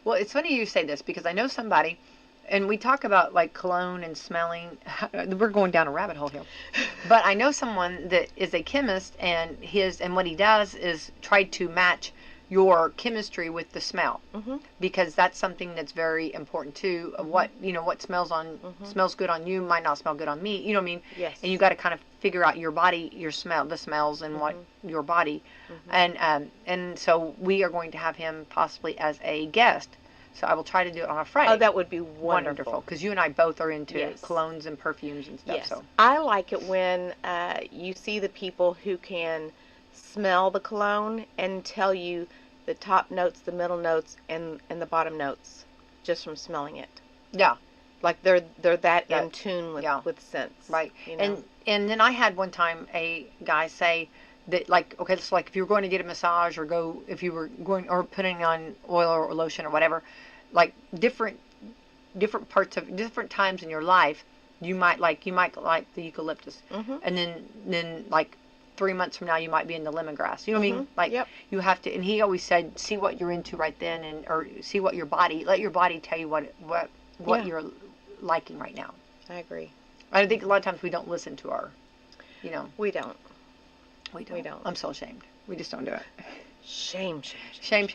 Well, it's funny you say this because I know somebody, and we talk about like cologne and smelling. We're going down a rabbit hole here. But I know someone that is a chemist, and what he does is try to match your chemistry with the smell, because that's something that's very important too. What smells smells good on you might not smell good on me. You know what I mean? Yes. And you got to kind of figure out your body, the smells, and what your body, and so we are going to have him possibly as a guest. So I will try to do it on a Friday. Oh, that would be wonderful. Because you and I both are into Yes. colognes and perfumes and stuff. Yes. So I like it when you see the people who can smell the cologne and tell you the top notes, the middle notes, and the bottom notes just from smelling it. yeah, Like they're that Yeah. in tune with, Yeah. with scents. right. You know? And then I had one time a guy say that like, okay, so like if you were going to get a massage or if you were going or putting on oil or lotion or whatever, like different parts of different times in your life, you might like the eucalyptus, and then like 3 months from now you might be in the lemongrass. You know what I mean? Like Yep. you have to. And he always said, see what you're into right then, or see what let your body tell you what Yeah. you're liking right now. I agree. I think a lot of times we don't listen to our, We don't. we don't. We don't. I'm so ashamed. We just don't do it. Shame. Shame.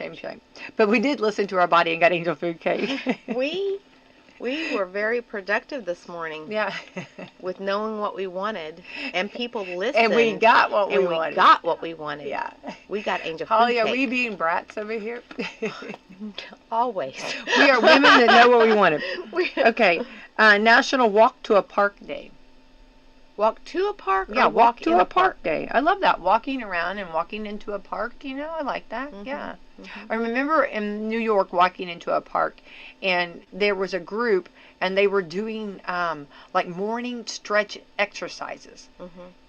But we did listen to our body and got angel food cake. We We were very productive this morning. Yeah. With knowing what we wanted, and people listened. And we got what we and wanted. we got what we wanted. Yeah. We got angel Holly, food are cake. we being brats over here? Always. We are women that know what we wanted. Okay. National Walk to a Park Day. Walk to a park? Yeah, or walk to in a park day. I love that. Walking around and walking into a park, I like that. Yeah. I remember in New York walking into a park, and there was a group, and they were doing like morning stretch exercises.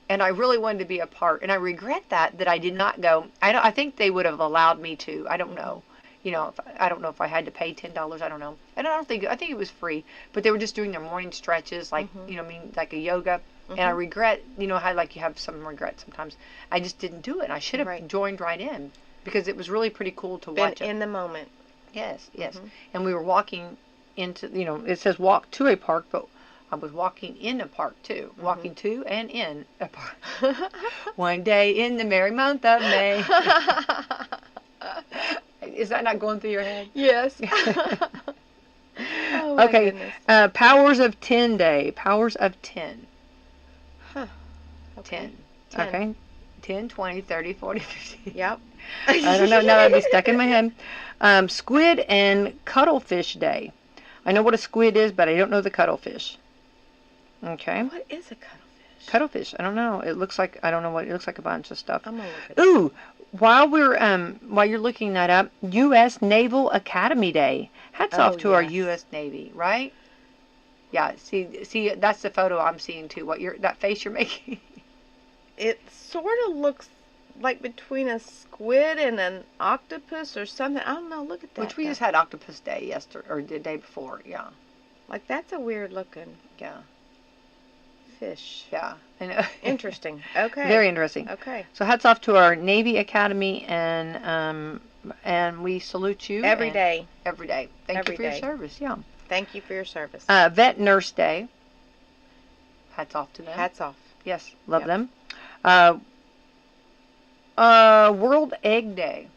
And I really wanted to be a part, and I regret that I did not go. I think they would have allowed me to. I don't know. I don't know if I had to pay $10. I don't know. And I think it was free. But they were just doing their morning stretches, like like a yoga. And I regret, how like you have some regret sometimes. I just didn't do it. I should have joined right in because it was really pretty cool to watch in the moment. Yes. And we were walking into, it says walk to a park, but I was walking in a park too. Walking to and in a park. One day in the merry month of May. Is that not going through your head? Yes. Oh, my goodness. Powers of 10 Day. Powers of 10. Huh. Okay. 10. Okay. 10, 20, 30, 40, 50. Yep. I don't know. Now that'd be stuck in my head. Squid and Cuttlefish Day. I know what a squid is, but I don't know the cuttlefish. Okay. What is a cuttlefish? Cuttlefish. I don't know. It looks like, I don't know what, it looks like a bunch of stuff. I'm gonna look at Ooh, while you're looking that up, U.S. Naval Academy Day. Hats off to our U.S. Navy, right? Yeah, see, that's the photo I'm seeing too. That face you're making. It sort of looks like between a squid and an octopus or something. I don't know. Look at that. Which we just had Octopus Day yesterday, or the day before. Yeah. Like that's a weird looking. Yeah. Fish. Yeah. I know. Interesting. Okay. Very interesting. Okay. So hats off to our Navy Academy, and we salute you every day. Every day. Thank you for your service. Yeah. Thank you for your service. Vet Nurse Day. Hats off to them. Hats off. Yes, love them. World Egg Day.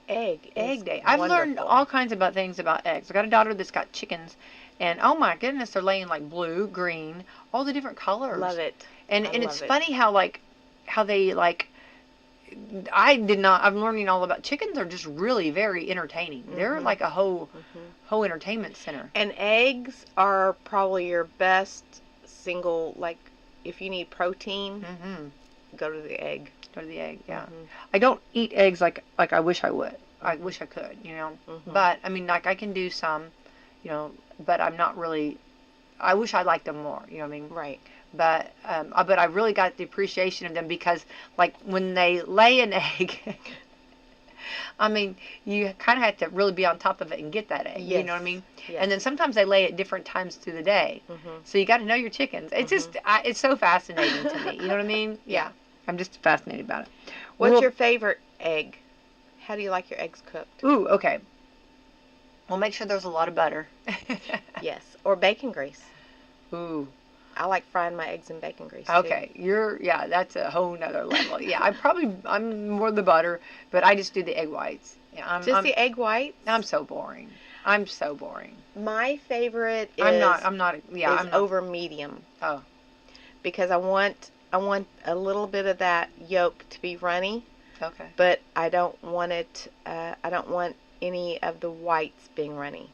Egg Day. I've learned all kinds of things about eggs. I got a daughter that's got chickens, and oh my goodness, they're laying like blue, green, all the different colors. Love it. And it's funny how they I'm learning all about chickens are just really very entertaining. They're like a whole entertainment center. And eggs are probably your best single, like if you need protein, go to the egg. Go to the egg, yeah. I don't eat eggs like I wish I would. I wish I could, But I mean, like I can do some, but I'm not really. I wish I liked them more. You know what I mean? Right. But I really got the appreciation of them because, like, when they lay an egg, I mean, you kind of have to really be on top of it and get that egg. Yes. You know what I mean? Yes. And then sometimes they lay at different times through the day, so you got to know your chickens. It's just, it's so fascinating to me. You know what I mean? Yeah. I'm just fascinated about it. What's your favorite egg? How do you like your eggs cooked? Ooh, okay. Well, make sure there's a lot of butter. Yes, or bacon grease. Ooh. I like frying my eggs in bacon grease. Okay, too. That's a whole nother level. Yeah, I'm more the butter, but I just do the egg whites. Yeah, the egg whites? I'm so boring. I'm so boring. My favorite is I'm not. Yeah, I'm not. over medium. Oh. Because I want a little bit of that yolk to be runny. Okay. But I don't want it. I don't want any of the whites being runny.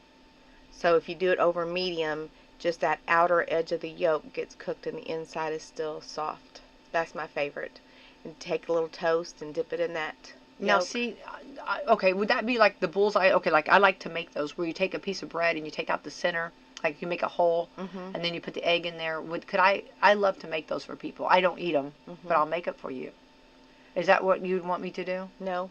So if you do it over medium, just that outer edge of the yolk gets cooked and the inside is still soft. That's my favorite. And take a little toast and dip it in that Now, yolk. see, okay, would that be like the bullseye? Okay, like I like to make those where you take a piece of bread and you take out the center, like you make a hole, and then you put the egg in there. I love to make those for people. I don't eat them, but I'll make it for you. Is that what you'd want me to do? No.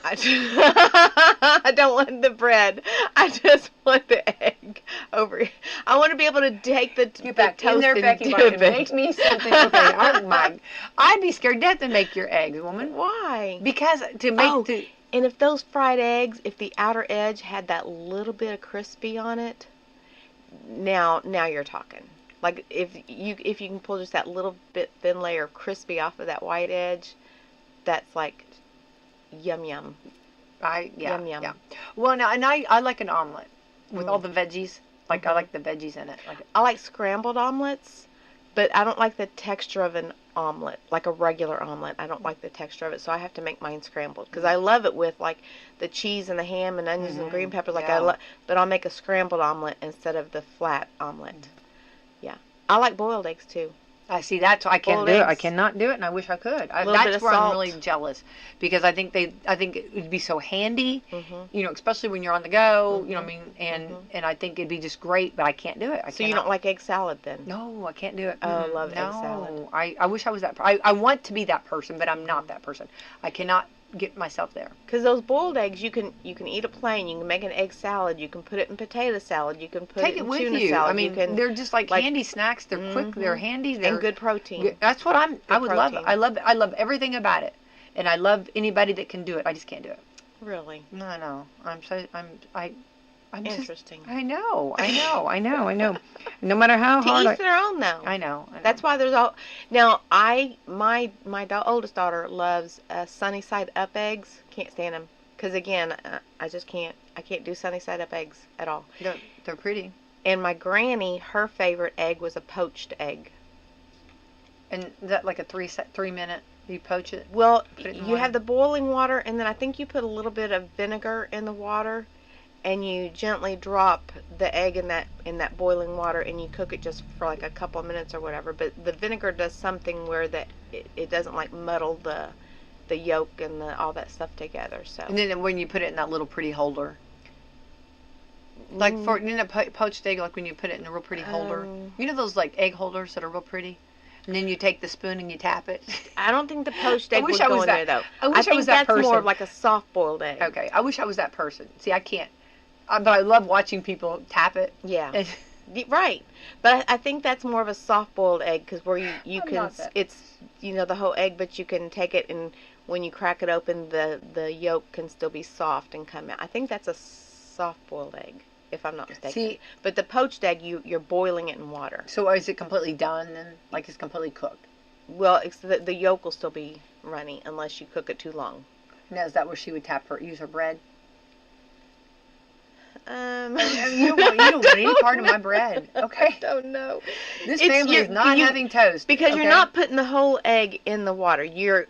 I don't want the bread. I just want the egg over. I want to be able to take the Get back toast in there, and Becky. dip it. Make me something. Okay, I'd be scared to death to make your eggs, woman. Why? Because to make and if those fried eggs, if the outer edge had that little bit of crispy on it, now you're talking. Like if you can pull just that little bit thin layer of crispy off of that white edge, that's like yum yum. Yum. Yum. Yeah. Well, now, and I like an omelet. with all the veggies. Like I like the veggies in it. Like I like scrambled omelets, but I don't like the texture of an omelet, like a regular omelet. I don't like the texture of it, so I have to make mine scrambled because I love it with like the cheese and the ham and onions and green peppers. Like Yeah. but I'll make a scrambled omelet instead of the flat omelet. Yeah, I like boiled eggs too. I see that's I can't Boiled do it. I eggs. cannot do it, and I wish I could. Little bit That's of where I'm salt. really jealous because I think it would be so handy. Mhm. You know, especially when you're on the go. You know what I mean? And I think it'd be just great, but I can't do it. So you don't like egg salad then? No, I can't do it. Oh, I Mm-mm. love egg no. salad. I wish I was that. I want to be that person, but I'm not that person. I cannot get myself there. Because those boiled eggs, you can eat it plain. You can make an egg salad. You can put it in potato salad. You can put Take it it in with tuna you. salad. I mean, you can, they're just like like- handy snacks. They're quick. They're handy. They're and good protein. That's what I Good would love. protein. I love everything about it, and I love anybody that can do it. I just can't do it. Really No. I'm just, interesting. I know. No matter how To hard each their own, though. I know. That's why there's all. Now, my oldest daughter loves sunny side up eggs. Can't stand them because again, I just can't. I can't do sunny side up eggs at all. they're pretty. And my granny, her favorite egg was a poached egg. And is that like a 3-minute? You poach it. Well, Put it in you water? have the boiling water, and then I think you put a little bit of vinegar in the water, and you gently drop the egg in that boiling water, and you cook it just for like a couple of minutes or whatever. But the vinegar does something where it doesn't like muddle the yolk and all that stuff together. So And then when you put it in that little pretty holder. Like for in a poached egg, like when you put it in a real pretty holder. You know those like egg holders that are real pretty? And then you take the spoon and you tap it. I don't think the poached egg wish would I go was in that- there though. I wish I think was that that's more person. of like a soft boiled egg. Okay, I wish I was that person. See, I can't. But I love watching people tap it. Yeah. And Right, but I think that's more of a soft-boiled egg because where you I'm can not that. it's the whole egg, but you can take it and when you crack it open, the yolk can still be soft and come out. I think that's a soft-boiled egg, if I'm not mistaken. See- but the poached egg, you're boiling it in water. so is it completely done then? Like it's completely cooked? Well, the yolk will still be runny unless you cook it too long. Now is that where she would use her bread? You You don't want any part of my bread. Okay. I don't know. This It's- family is not having toast. Because okay? you're not putting the whole egg in the water. You're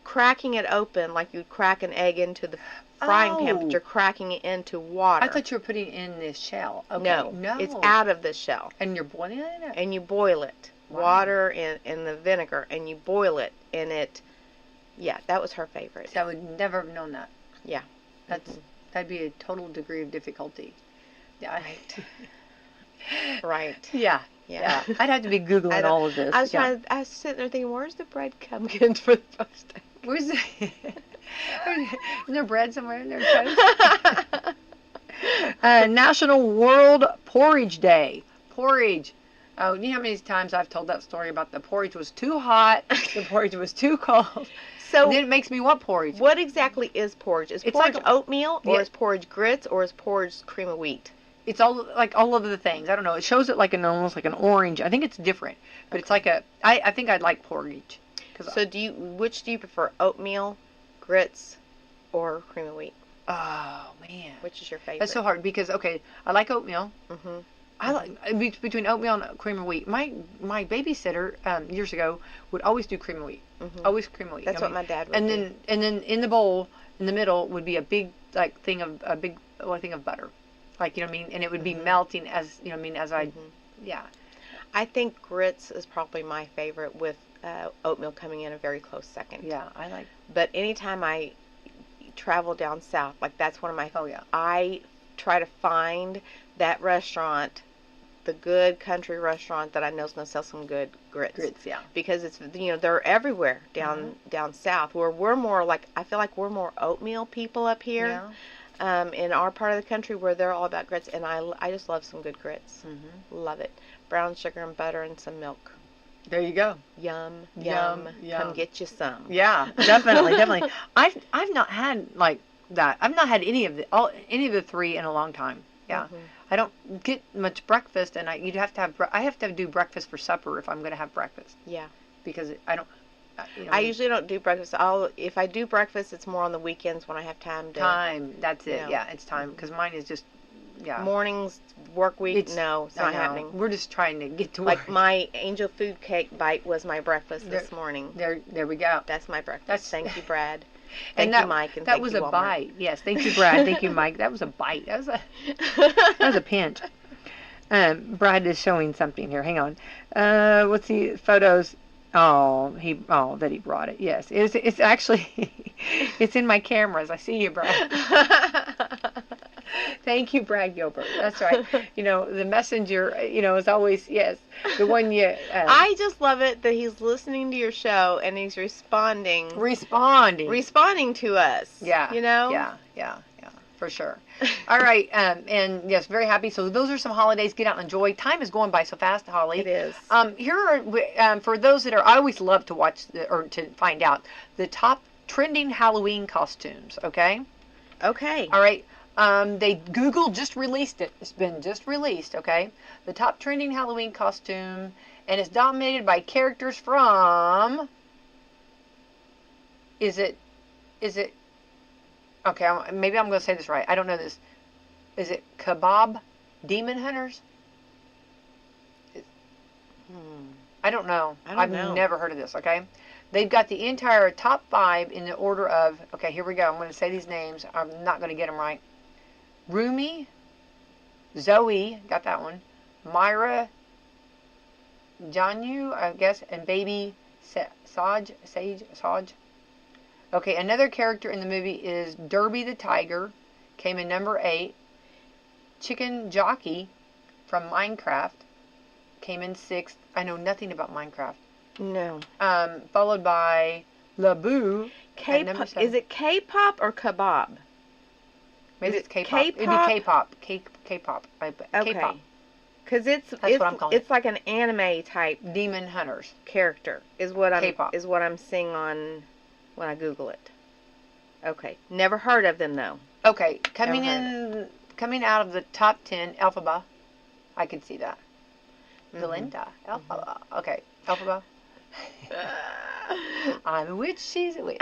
cracking it open like you'd crack an egg into the frying pan, but Oh. you're cracking it into water. I thought you were putting it in this shell. Okay. No, it's out of the shell. And you're boiling it? And you boil it. Wow. Water and the vinegar, and you boil it, and yeah, that was her favorite. See, I would never have known that. Yeah. That'd be a total degree of difficulty. Yeah. Right. Yeah. Yeah. I'd have to be Googling I don't- all of this. I was yeah. I was sitting there thinking, where's the bread coming for the post? Where's the... Isn't there bread somewhere in there? Toast? National World Porridge Day. Porridge. Oh, you know how many times I've told that story about the porridge was too hot, the porridge was too cold. So And then it makes me want porridge. what exactly is porridge? Is It's porridge like- oatmeal, or Yeah. is porridge grits, or is porridge cream of wheat? It's all of the things. I don't know. It shows it like almost like an orange. I think it's different, but it's like I think I'd like porridge. So which do you prefer, oatmeal, grits, or cream of wheat? Oh man, Which is your favorite? that's so hard because okay, I like oatmeal. Mm-hmm. I like between oatmeal and cream of wheat. My babysitter years ago would always do cream of wheat. Mhm. Always cream of wheat. That's you know what my dad would and do. then in the bowl in the middle would be a big thing of butter, like you know what I mean, and it would be melting as you know what I mean as I yeah. I think grits is probably my favorite, with oatmeal coming in a very close second. Yeah, I like. But anytime I travel down south, like that's one of my. Oh yeah. I try to find that restaurant, the good country restaurant that I know is going to sell some good grits. Grits, yeah. Because it's they're everywhere down south. Where we're more like, I feel like we're more oatmeal people up here. Yeah. In our part of the country where they're all about grits, and I just love some good grits. Love it. Brown sugar and butter and some milk. There you go. Yum, Yum, yum. yum. Come get you some. Yeah, definitely. I've not had like that. I've not had any of the three in a long time. Yeah, I don't get much breakfast, and I have to do breakfast for supper if I'm going to have breakfast. Yeah. Because I don't. I usually don't do breakfast. If I do breakfast, it's more on the weekends when I have time to. Time. That's it. Yeah. Yeah, it's time because mine is just yeah. Mornings, work week, no, it's I not know. happening. We're just trying to get to Like work. my angel food cake bite was my breakfast this morning. There we go. That's my breakfast. That's- Thank you, Brad. And Thank you, Mike. And that thank was you, a Walmart. bite. Yes, thank you, Brad. Thank you, Mike. That was a bite. That was a pinch. Brad is showing something here. Hang on. What's the photos? That he brought it. Yes, it's actually it's in my cameras. I see you, Brad. Thank you, Brad Gilbert. That's right. The messenger. Is always the one you. I just love it that he's listening to your show and he's responding to us. Yeah. Yeah. For sure. All right, and yes, very happy. So those are some holidays. Get out and enjoy. Time is going by so fast, Holly. It is. Here are for those that are. I always love to watch or to find out the top trending Halloween costumes. Okay. Okay. All right. Google just released it. It's been just released. Okay. The top trending Halloween costume, and it's dominated by characters from. Is it? Okay, maybe I'm going to say this right. I don't know this. Is it Kebab Demon Hunters? I don't know. I've never heard of this, okay? They've got the entire top 5 in the order of, okay, here we go. I'm going to say these names. I'm not going to get them right. Rumi, Zoe, got that one. Myra, Janu, I guess, and baby Saj. Okay, another character in the movie is Derby the Tiger, came in number 8. Chicken Jockey from Minecraft came in 6th. I know nothing about Minecraft. No. Followed by Laboo at number 7. Is it K-pop or kebab? Maybe Is it's it K-pop. It'd be K-pop. K-pop. Okay. K-pop. Because That's what I'm calling it's like an anime type Demon Hunters character is what K-pop. I'm seeing on when I Google it. Okay. Never heard of them though. Okay, coming out of the top 10, Elphaba. I can see that. Belinda, Elphaba. Okay, Elphaba. I'm a witch, she's a witch.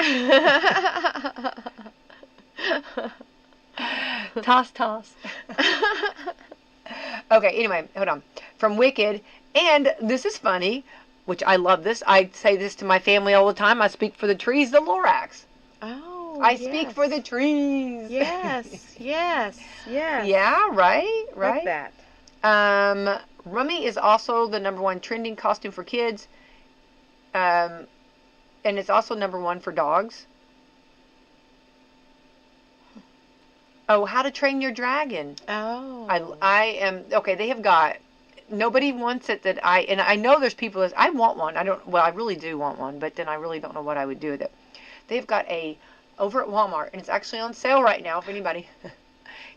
Toss. Okay, anyway, hold on. From Wicked, and this is funny, which I love this. I say this to my family all the time. I speak for the trees, the Lorax. Oh, I speak for the trees. Yes. Yeah, right. Like that. Rummy is also the number 1 trending costume for kids. And it's also number 1 for dogs. Oh, How to Train Your Dragon. Oh. I am, okay, they have got, nobody wants it and I know there's people that, I want one. I really do want one, but then I really don't know what I would do with it. They've got over at Walmart, and it's actually on sale right now if anybody,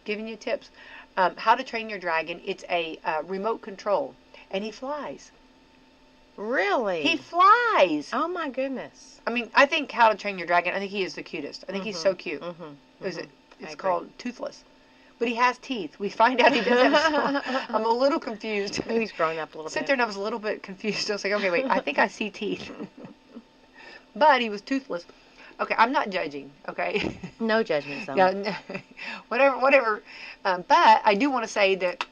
giving you tips. How to Train Your Dragon. It's a remote control, and he flies. Really? He flies. Oh my goodness. I mean, I think How to Train Your Dragon, I think he is the cutest. I think he's so cute. It's called Toothless. But he has teeth. We find out he does have I'm a little confused. Maybe he's growing up a little bit. Sit there and I was a little bit confused. I was like, okay, wait, I think I see teeth. But he was toothless. Okay, I'm not judging, okay? No judgment zone. Yeah, whatever. But I do want to say that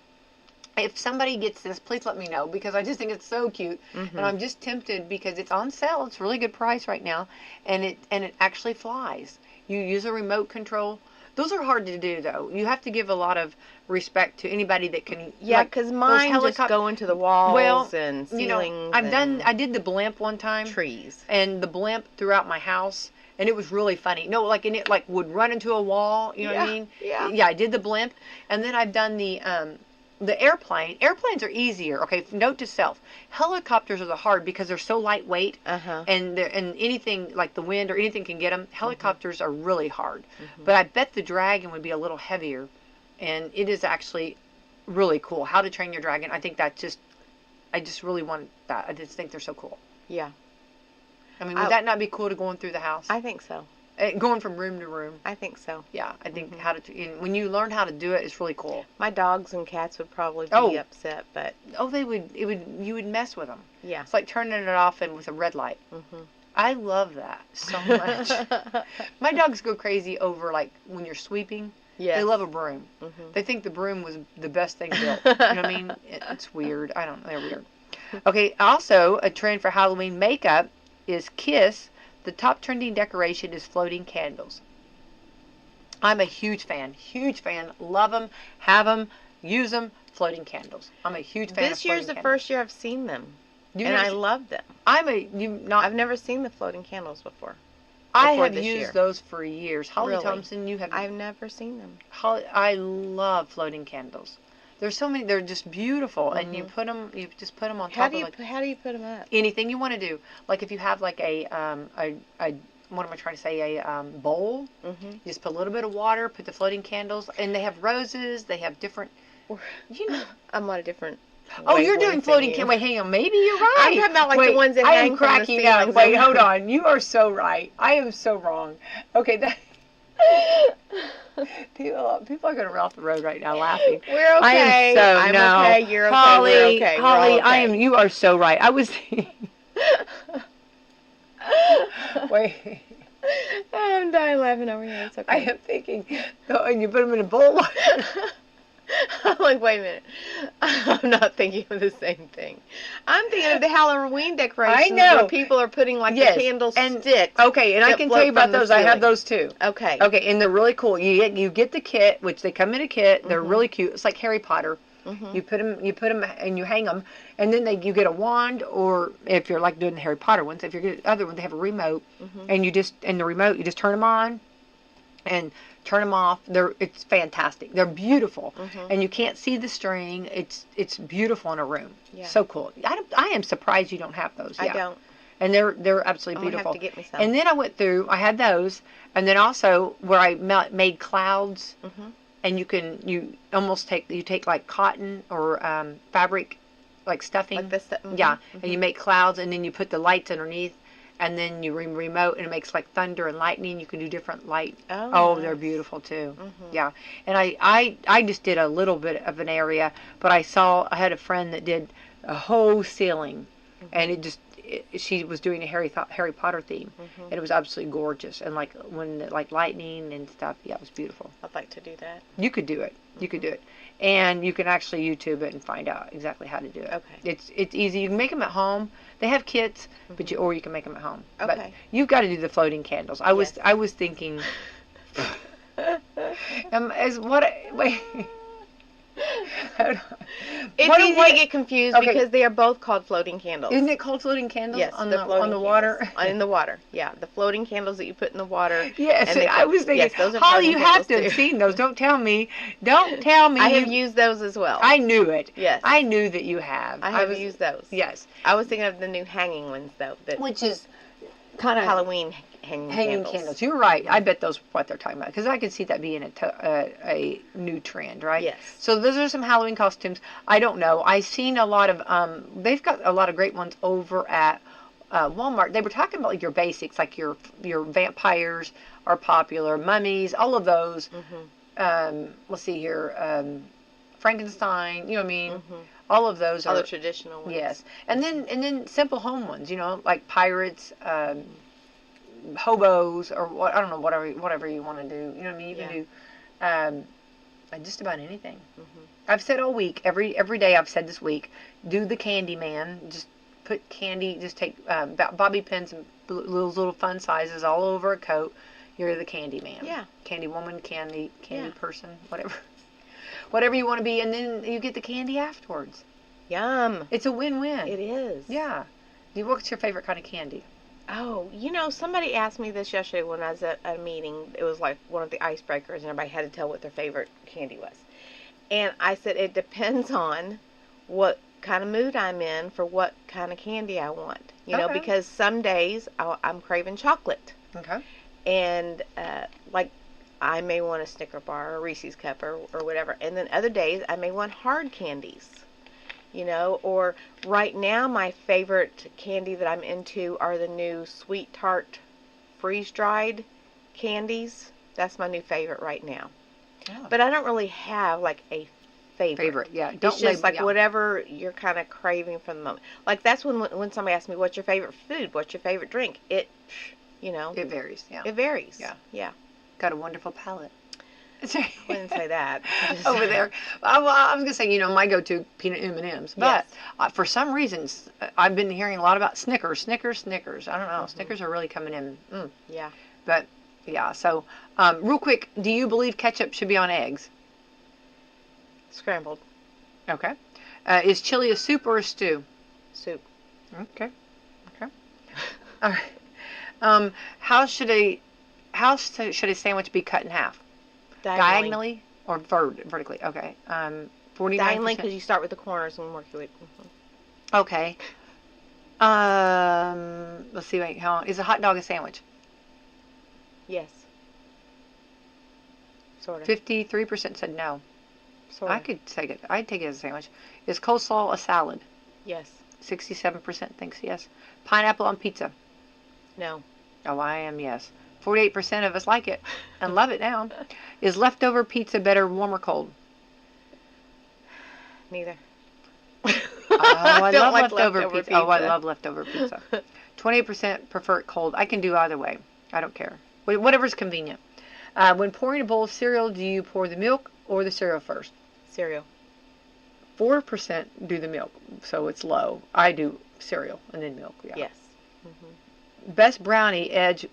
if somebody gets this, please let me know, because I just think it's so cute. And I'm just tempted because it's on sale. It's a really good price right now. And it actually flies. You use a remote control. Those are hard to do, though. You have to give a lot of respect to anybody that can. Yeah, because mine just go into the walls and ceilings. I did the blimp one time. Trees. And the blimp throughout my house, and it was really funny. No, like, and it like would run into a wall. You know what I mean? Yeah. Yeah, I did the blimp, and then I've done the airplane. Airplanes are easier. Okay, note to self: helicopters are the hard because they're so lightweight, and anything like the wind or anything can get them. Helicopters are really hard, but I bet the dragon would be a little heavier, and it is actually really cool. How to Train Your Dragon. I think I just really want that. I just think they're so cool. Yeah. I mean, would that not be cool to going through the house? I think so. Going from room to room. I think so. Yeah, I think when you learn how to do it, it's really cool. My dogs and cats would probably be upset, but you would mess with them. Yeah, it's like turning it off and with a red light. I love that so much. My dogs go crazy over like when you're sweeping. Yes. They love a broom. Mhm. They think the broom was the best thing built. You know what I mean? It's weird. I don't know. They're weird. Okay, also a trend for Halloween makeup is Kiss. The top trending decoration is floating candles. I'm a huge fan. Love them, have them, use them. Floating candles. I'm a huge fan of This year's the floating first year I've seen them, You've and never I seen- love them. I've never seen the floating candles before. I before have this used year. those for years. Holly Really? Thompson, you have. I've never seen them. Holly, I love floating candles. There's so many. They're just beautiful, and you just put them on How top do of you like how do you put them up? anything you want to do. Like if you have like a what am I trying to say? A bowl. Mm-hmm. You just put a little bit of water, put the floating candles, and they have roses. They have different. You know. I'm on a different. Oh, you're doing wavelength floating than candles. Wait, hang on. Maybe you're right. I'm talking about like Wait, the ones that I hang am from the cracking up. ceilings. Wait, hold on. You are so right. I am so wrong. Okay, that. People are going to run off the road right now laughing. We're okay. I am so I'm no. okay. You're okay. Holly, We're okay. We're Holly, all okay. I am. You are so right. I was. Wait. I'm dying laughing over here. It's okay. I am thinking. Oh, and you put them in a bowl. I'm like, wait a minute. I'm not thinking of the same thing. I'm thinking of the Halloween decorations I know. where people are putting like Yes, the candle and- sticks. Okay, and I that can float tell you about from the those. I have ceiling. those too. Okay. Okay, and they're really cool. You get the kit, which they come in a kit. They're really cute. It's like Harry Potter. Mhm. You put them, and you hang them, and then you get a wand, or if you're like doing the Harry Potter ones, if you're getting the other one, they have a remote, and the remote you just turn them on, and turn them off. It's fantastic. They're beautiful, and you can't see the string. It's beautiful in a room. Yeah. So cool. I am surprised you don't have those. I Yeah. don't. And they're absolutely I'm gonna beautiful. have to get me some. And then I went through. I had those, and then also where I made clouds. And you almost take like cotton or fabric, like stuffing. Like this. Yeah, and you make clouds, and then you put the lights underneath, and then you remote, and it makes like thunder and lightning. You can do different light. Oh, they're nice. beautiful too. Yeah, and I just did a little bit of an area, but I had a friend that did a whole ceiling, and she was doing a Harry Potter theme, and it was absolutely gorgeous, and like lightning and stuff. Yeah, it was beautiful. I'd like to do that. You could do it. You could do it, and you can actually YouTube it and find out exactly how to do it. Okay. It's easy. You can make them at home. They have kits, but or you can make them at home. But Okay. you've got to do the floating candles. I was thinking. Wait. It's easy to get confused Okay. because they are both called floating candles. Isn't it called floating candles? Yes, on the the floating on the candles. water. In the water, yeah. The floating candles that you put in the water. Yes, and they I was thinking. Yes, those are Holly, floating you have to candles, have too. seen those. Don't tell me. Don't tell me. I have used those as well. I knew it. Yes. I knew that you have. I have used those. Yes. I was thinking of the new hanging ones, though. Which is kind of Halloween hanging candles. You're right. I bet those are what they're talking about, because I could see that being a new trend, right? Yes. So those are some Halloween costumes. I don't know. I've seen a lot of they've got a lot of great ones over at Walmart. They were talking about like your basics, like your vampires are popular, mummies, all of those. Let's see here, Frankenstein. You know what I mean? All of those All are the traditional ones. yes, and then simple home ones. You know, like pirates. Hobos or what, I don't know, whatever you want to do. You know what I mean? You can do just about anything. I've said all week, every day I've said this week, do the candy man. Just put candy, just take bobby pins and little fun sizes all over a coat. You're the candy man. Yeah. Candy woman, candy Yeah. person, whatever you want to be, and then you get the candy afterwards. Yum. It's a win-win. It is. Yeah. What's your favorite kind of candy? Oh, somebody asked me this yesterday when I was at a meeting. It was like one of the icebreakers, and everybody had to tell what their favorite candy was. And I said it depends on what kind of mood I'm in for what kind of candy I want. Okay. Because some days I'm craving chocolate. Okay. And, like, I may want a Snicker bar or a Reese's cup or whatever. And then other days I may want hard candies. Or right now my favorite candy that I'm into are the new Sweet Tart freeze-dried candies. That's my new favorite right now. Oh. But I don't really have like a favorite. Yeah. It's just like whatever you're kind of craving for the moment. Like that's when somebody asks me, what's your favorite food? What's your favorite drink? It It varies. Yeah. It varies. Yeah. Yeah. Got a wonderful palate. I wouldn't say that. Over there. Well, I was gonna say, my go-to peanut M&Ms, but for some reasons, I've been hearing a lot about Snickers. I don't know. Snickers are really coming in. Yeah. But yeah. So, real quick, do you believe ketchup should be on eggs? Scrambled. Okay. Is chili a soup or a stew? Soup. Okay. All right. How should a sandwich be cut in half? Diagonally or vertically? Okay. 49%. Diagonally, because you start with the corners and work your way. Okay. Let's see. Wait, hold on. Is a hot dog a sandwich? Yes. Sort of. 53% said no. Sort of. I could take it. I'd take it as a sandwich. Is coleslaw a salad? Yes. 67% thinks yes. Pineapple on pizza? No. Oh, I am yes. 48% of us like it and love it now. Is leftover pizza better warm or cold? Neither. Oh, I love like leftover leftover pizza. Oh, I pizza. love leftover pizza. 28% prefer it cold. I can do either way. I don't care. Whatever's convenient. When pouring a bowl of cereal, do you pour the milk or the cereal first? Cereal. 4% do the milk, so it's low. I do cereal and then milk. Yeah. Yes. Best brownie, edge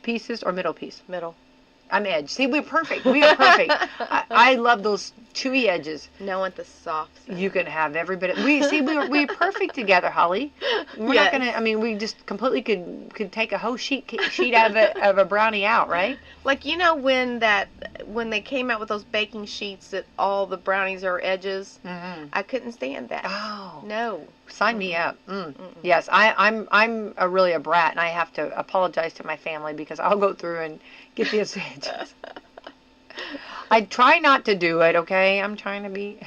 pieces or middle piece? Middle. I'm edge. See, we're perfect. We are perfect. I love those chewy edges. No, I want the soft side. You can have every bit of. We're perfect together, Holly. We're not gonna. I mean, we just completely could take a whole sheet out of a brownie out, right? Like when they came out with those baking sheets that all the brownies are edges, I couldn't stand that. Oh No. Sign me up. Yes, I'm really a brat, and I have to apologize to my family because I'll go through and get the edges. I try not to do it. Okay, I'm trying to be.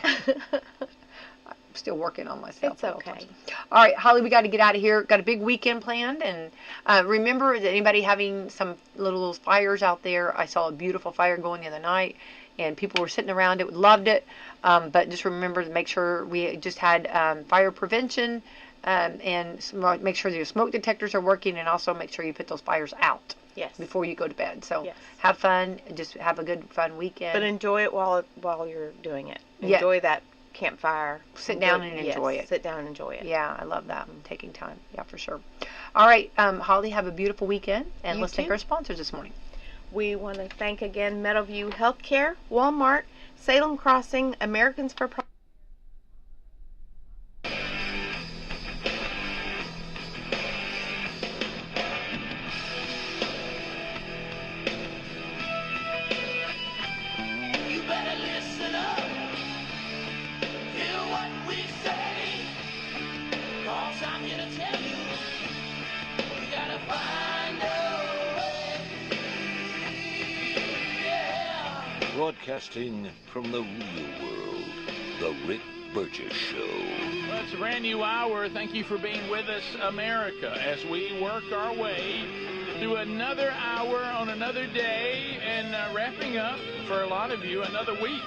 I'm still working on myself. It's okay. All right, Holly, we got to get out of here. Got a big weekend planned, and remember that anybody having some little fires out there. I saw a beautiful fire going the other night, and people were sitting around it, loved it. But just remember to make sure we just had fire prevention, and make sure your smoke detectors are working, and also make sure you put those fires out. Yes. Before you go to bed. So Yes. have fun. Just have a good, fun weekend. But enjoy it while you're doing it. Yeah. Enjoy that campfire. Sit down and enjoy it. Sit down and enjoy it. Yeah, I love that. I'm taking time. Yeah, for sure. All right, Holly, have a beautiful weekend. And You let's thank too. our sponsors this morning. We want to thank again Meadowview Healthcare, Walmart, Salem Crossing, Americans for You better listen up. Hear what we say. 'Cause I'm here to tell you. We gotta find a way. Yeah. Broadcasting from the real world, The Rick Burgess Show. Well, it's a brand new hour. Thank you for being with us, America, as we work our way through another hour on another day and wrapping up, for a lot of you, another week.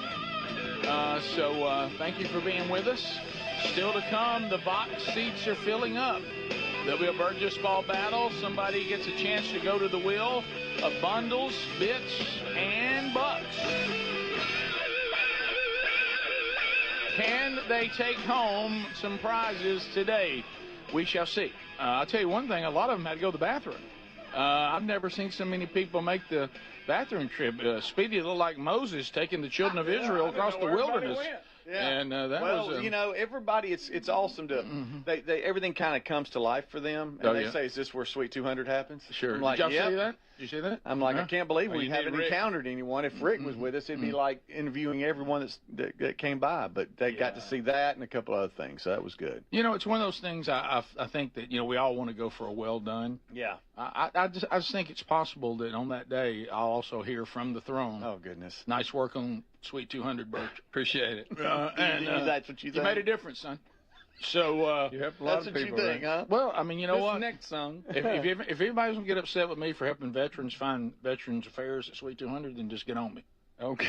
So thank you for being with us. Still to come, the box seats are filling up. There'll be a Burgess Ball battle. Somebody gets a chance to go to the wheel of bundles, bits, and bucks. Can they take home some prizes today? We shall see. I'll tell you one thing, a lot of them had to go to the bathroom. I've never seen so many people make the bathroom trip. Speedy looked like Moses taking the children of Israel across the wilderness. Yeah. And that well, was you know, everybody, it's awesome to, they everything kind of comes to life for them. And they say, is this where Sweet 200 happens? Sure. I'm like, Did y'all yep. see that? Did you see that? I'm like, Huh? I can't believe Well, we you need haven't Rick. encountered anyone. If Rick was with us, it'd be like interviewing everyone that came by. But they got to see that and a couple other things, so that was good. You know, it's one of those things I think that, you know, we all want to go for a well done. Yeah. I just think it's possible that on that day I'll also hear from the throne. Oh, goodness. Nice work on Sweet 200, Birch. Appreciate it. That's what you think? You made a difference, son. So you helped a lot of people, right? Huh? Well, I mean, you know This what? next song. if anybody's gonna get upset with me for helping veterans find Veterans Affairs at Sweet 200, then just get on me. Okay.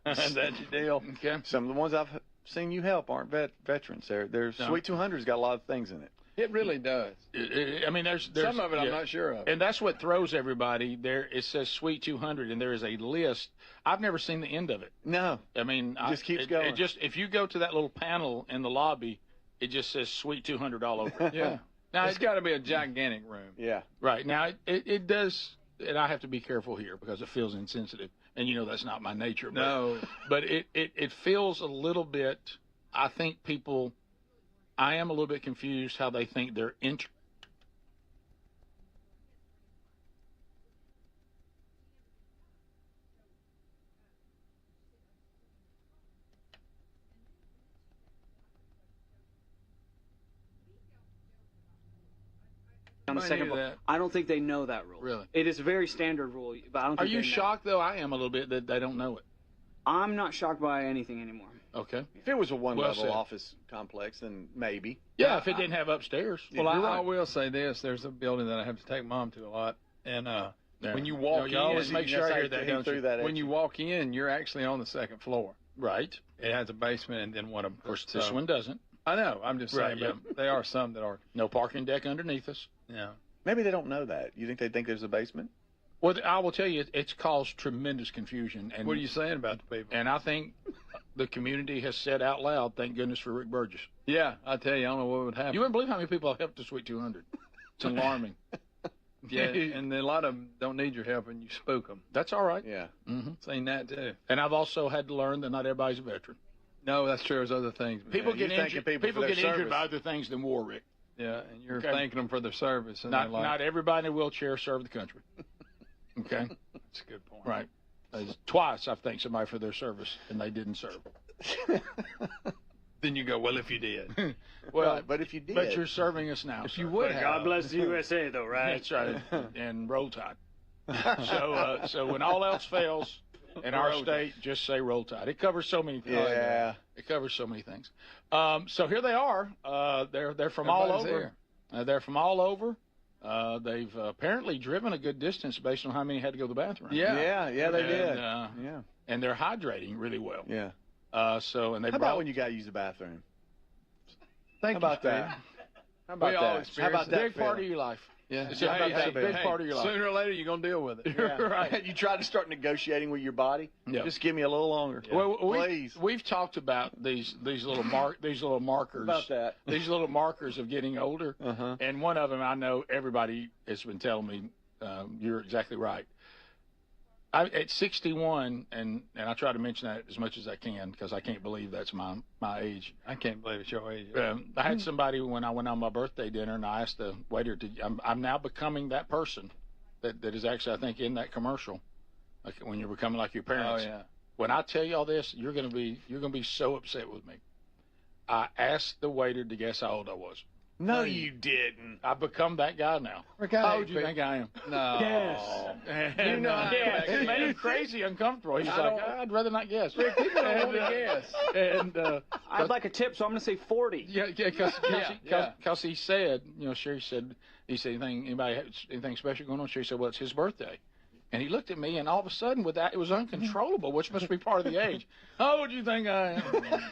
That's your deal. Okay. Some of the ones I've seen you help aren't veterans. They're No. Sweet 200's got a lot of things in it. It really does. I mean, there's some of it I'm not sure of. And that's what throws everybody. There, it says Suite 200, and there is a list. I've never seen the end of it. No. I mean, It just keeps going. It just, if you go to that little panel in the lobby, it just says Suite 200 all over it. Yeah. Now, it's got to be a gigantic room. Yeah. Right. Now, it does, and I have to be careful here because it feels insensitive. And, you know, that's not my nature. But, No. But it feels a little bit, I think people, I am a little bit confused how they think they're on the I second knew floor. that. I don't think they know that rule. Really? It is a very standard rule, but I don't Are think you they know. shocked, though? I am a little bit that they don't know it. I'm not shocked by anything anymore. Okay. If it was a one-level said. office complex, then maybe. Yeah, if it didn't have upstairs. Well, You're I right. will say this. There's a building that I have to take Mom to a lot. And Yeah. when you walk you always in, make sure I hear that, don't you? when you walk in, you're actually on the second floor. Right. It has a basement and then one of Of course, this one doesn't. I know. I'm just saying, Right, but there are some that are. No parking deck underneath us. Yeah. Maybe they don't know that. You think they think there's a basement? Well, I will tell you, it's caused tremendous confusion. And What are you saying about the people? And I think the community has said out loud, thank goodness for Rick Burgess. Yeah, I tell you, I don't know what would happen. You wouldn't believe how many people have helped the Suite 200. It's alarming. Yeah, and a lot of them don't need your help, and you spook them. That's all right. Yeah. Mm-hmm. Seen that too. And I've also had to learn that not everybody's a veteran. No, that's true. There's other things. People you're get thanking injured. people People for get their injured service. by other things than war, Rick. Yeah, and you're Okay. thanking them for their service. And Not they're like, not everybody in a wheelchair served the country. Okay. That's a good point. Right. Twice I've thanked somebody for their service and they didn't serve. Then you go, well, if you did. Well, Right, but if you did. but you're serving us now. If you sir. would have. God bless the USA, though, right? That's right. And roll tide. So when all else fails in our state, just say roll tide. It covers so many things. Yeah. It covers so many things. So here they are. They're from all Everybody's over. They're from all over. They've apparently driven a good distance based on how many had to go to the bathroom. Yeah. Yeah, they did. Yeah. Yeah. And they're hydrating really well. Yeah. And they How brought. about when you got to use the bathroom? Thank How about you, that? Steve. How about We all that? How experience about it. that? Big part of feeling? your life. Yeah. It's a big part of your life. Sooner or later, you're going to deal with it. Yeah. Right. You tried to start negotiating with your body. Yeah. Just give me a little longer. Well, Please. we've talked about these little markers. About that. These little markers of getting older, Uh-huh. and one of them I know everybody has been telling me. You're exactly right. At 61, and I try to mention that as much as I can because I can't believe that's my age. I can't believe it's your age. I had somebody when I went on my birthday dinner, and I asked the waiter, I'm now becoming that person that is actually, I think, in that commercial, like when you're becoming like your Oh, parents. yeah. When I tell you all this, you're gonna be so upset with me. I asked the waiter to guess how old I was. No, you didn't. I've become that guy now. Rick, How old do you think I am? No. Yes. And, You know I am. it made him crazy uncomfortable. He's I like, don't- I'd rather not guess. Rick, people don't want to guess. And I'd like a tip, so I'm going to say 40. yeah, because Yeah. he said, Sherry said, anything special going on? Sherry said, well, it's his birthday. And he looked at me, and all of a sudden, with that, it was uncontrollable, which must be part of the age. How old do you think I am?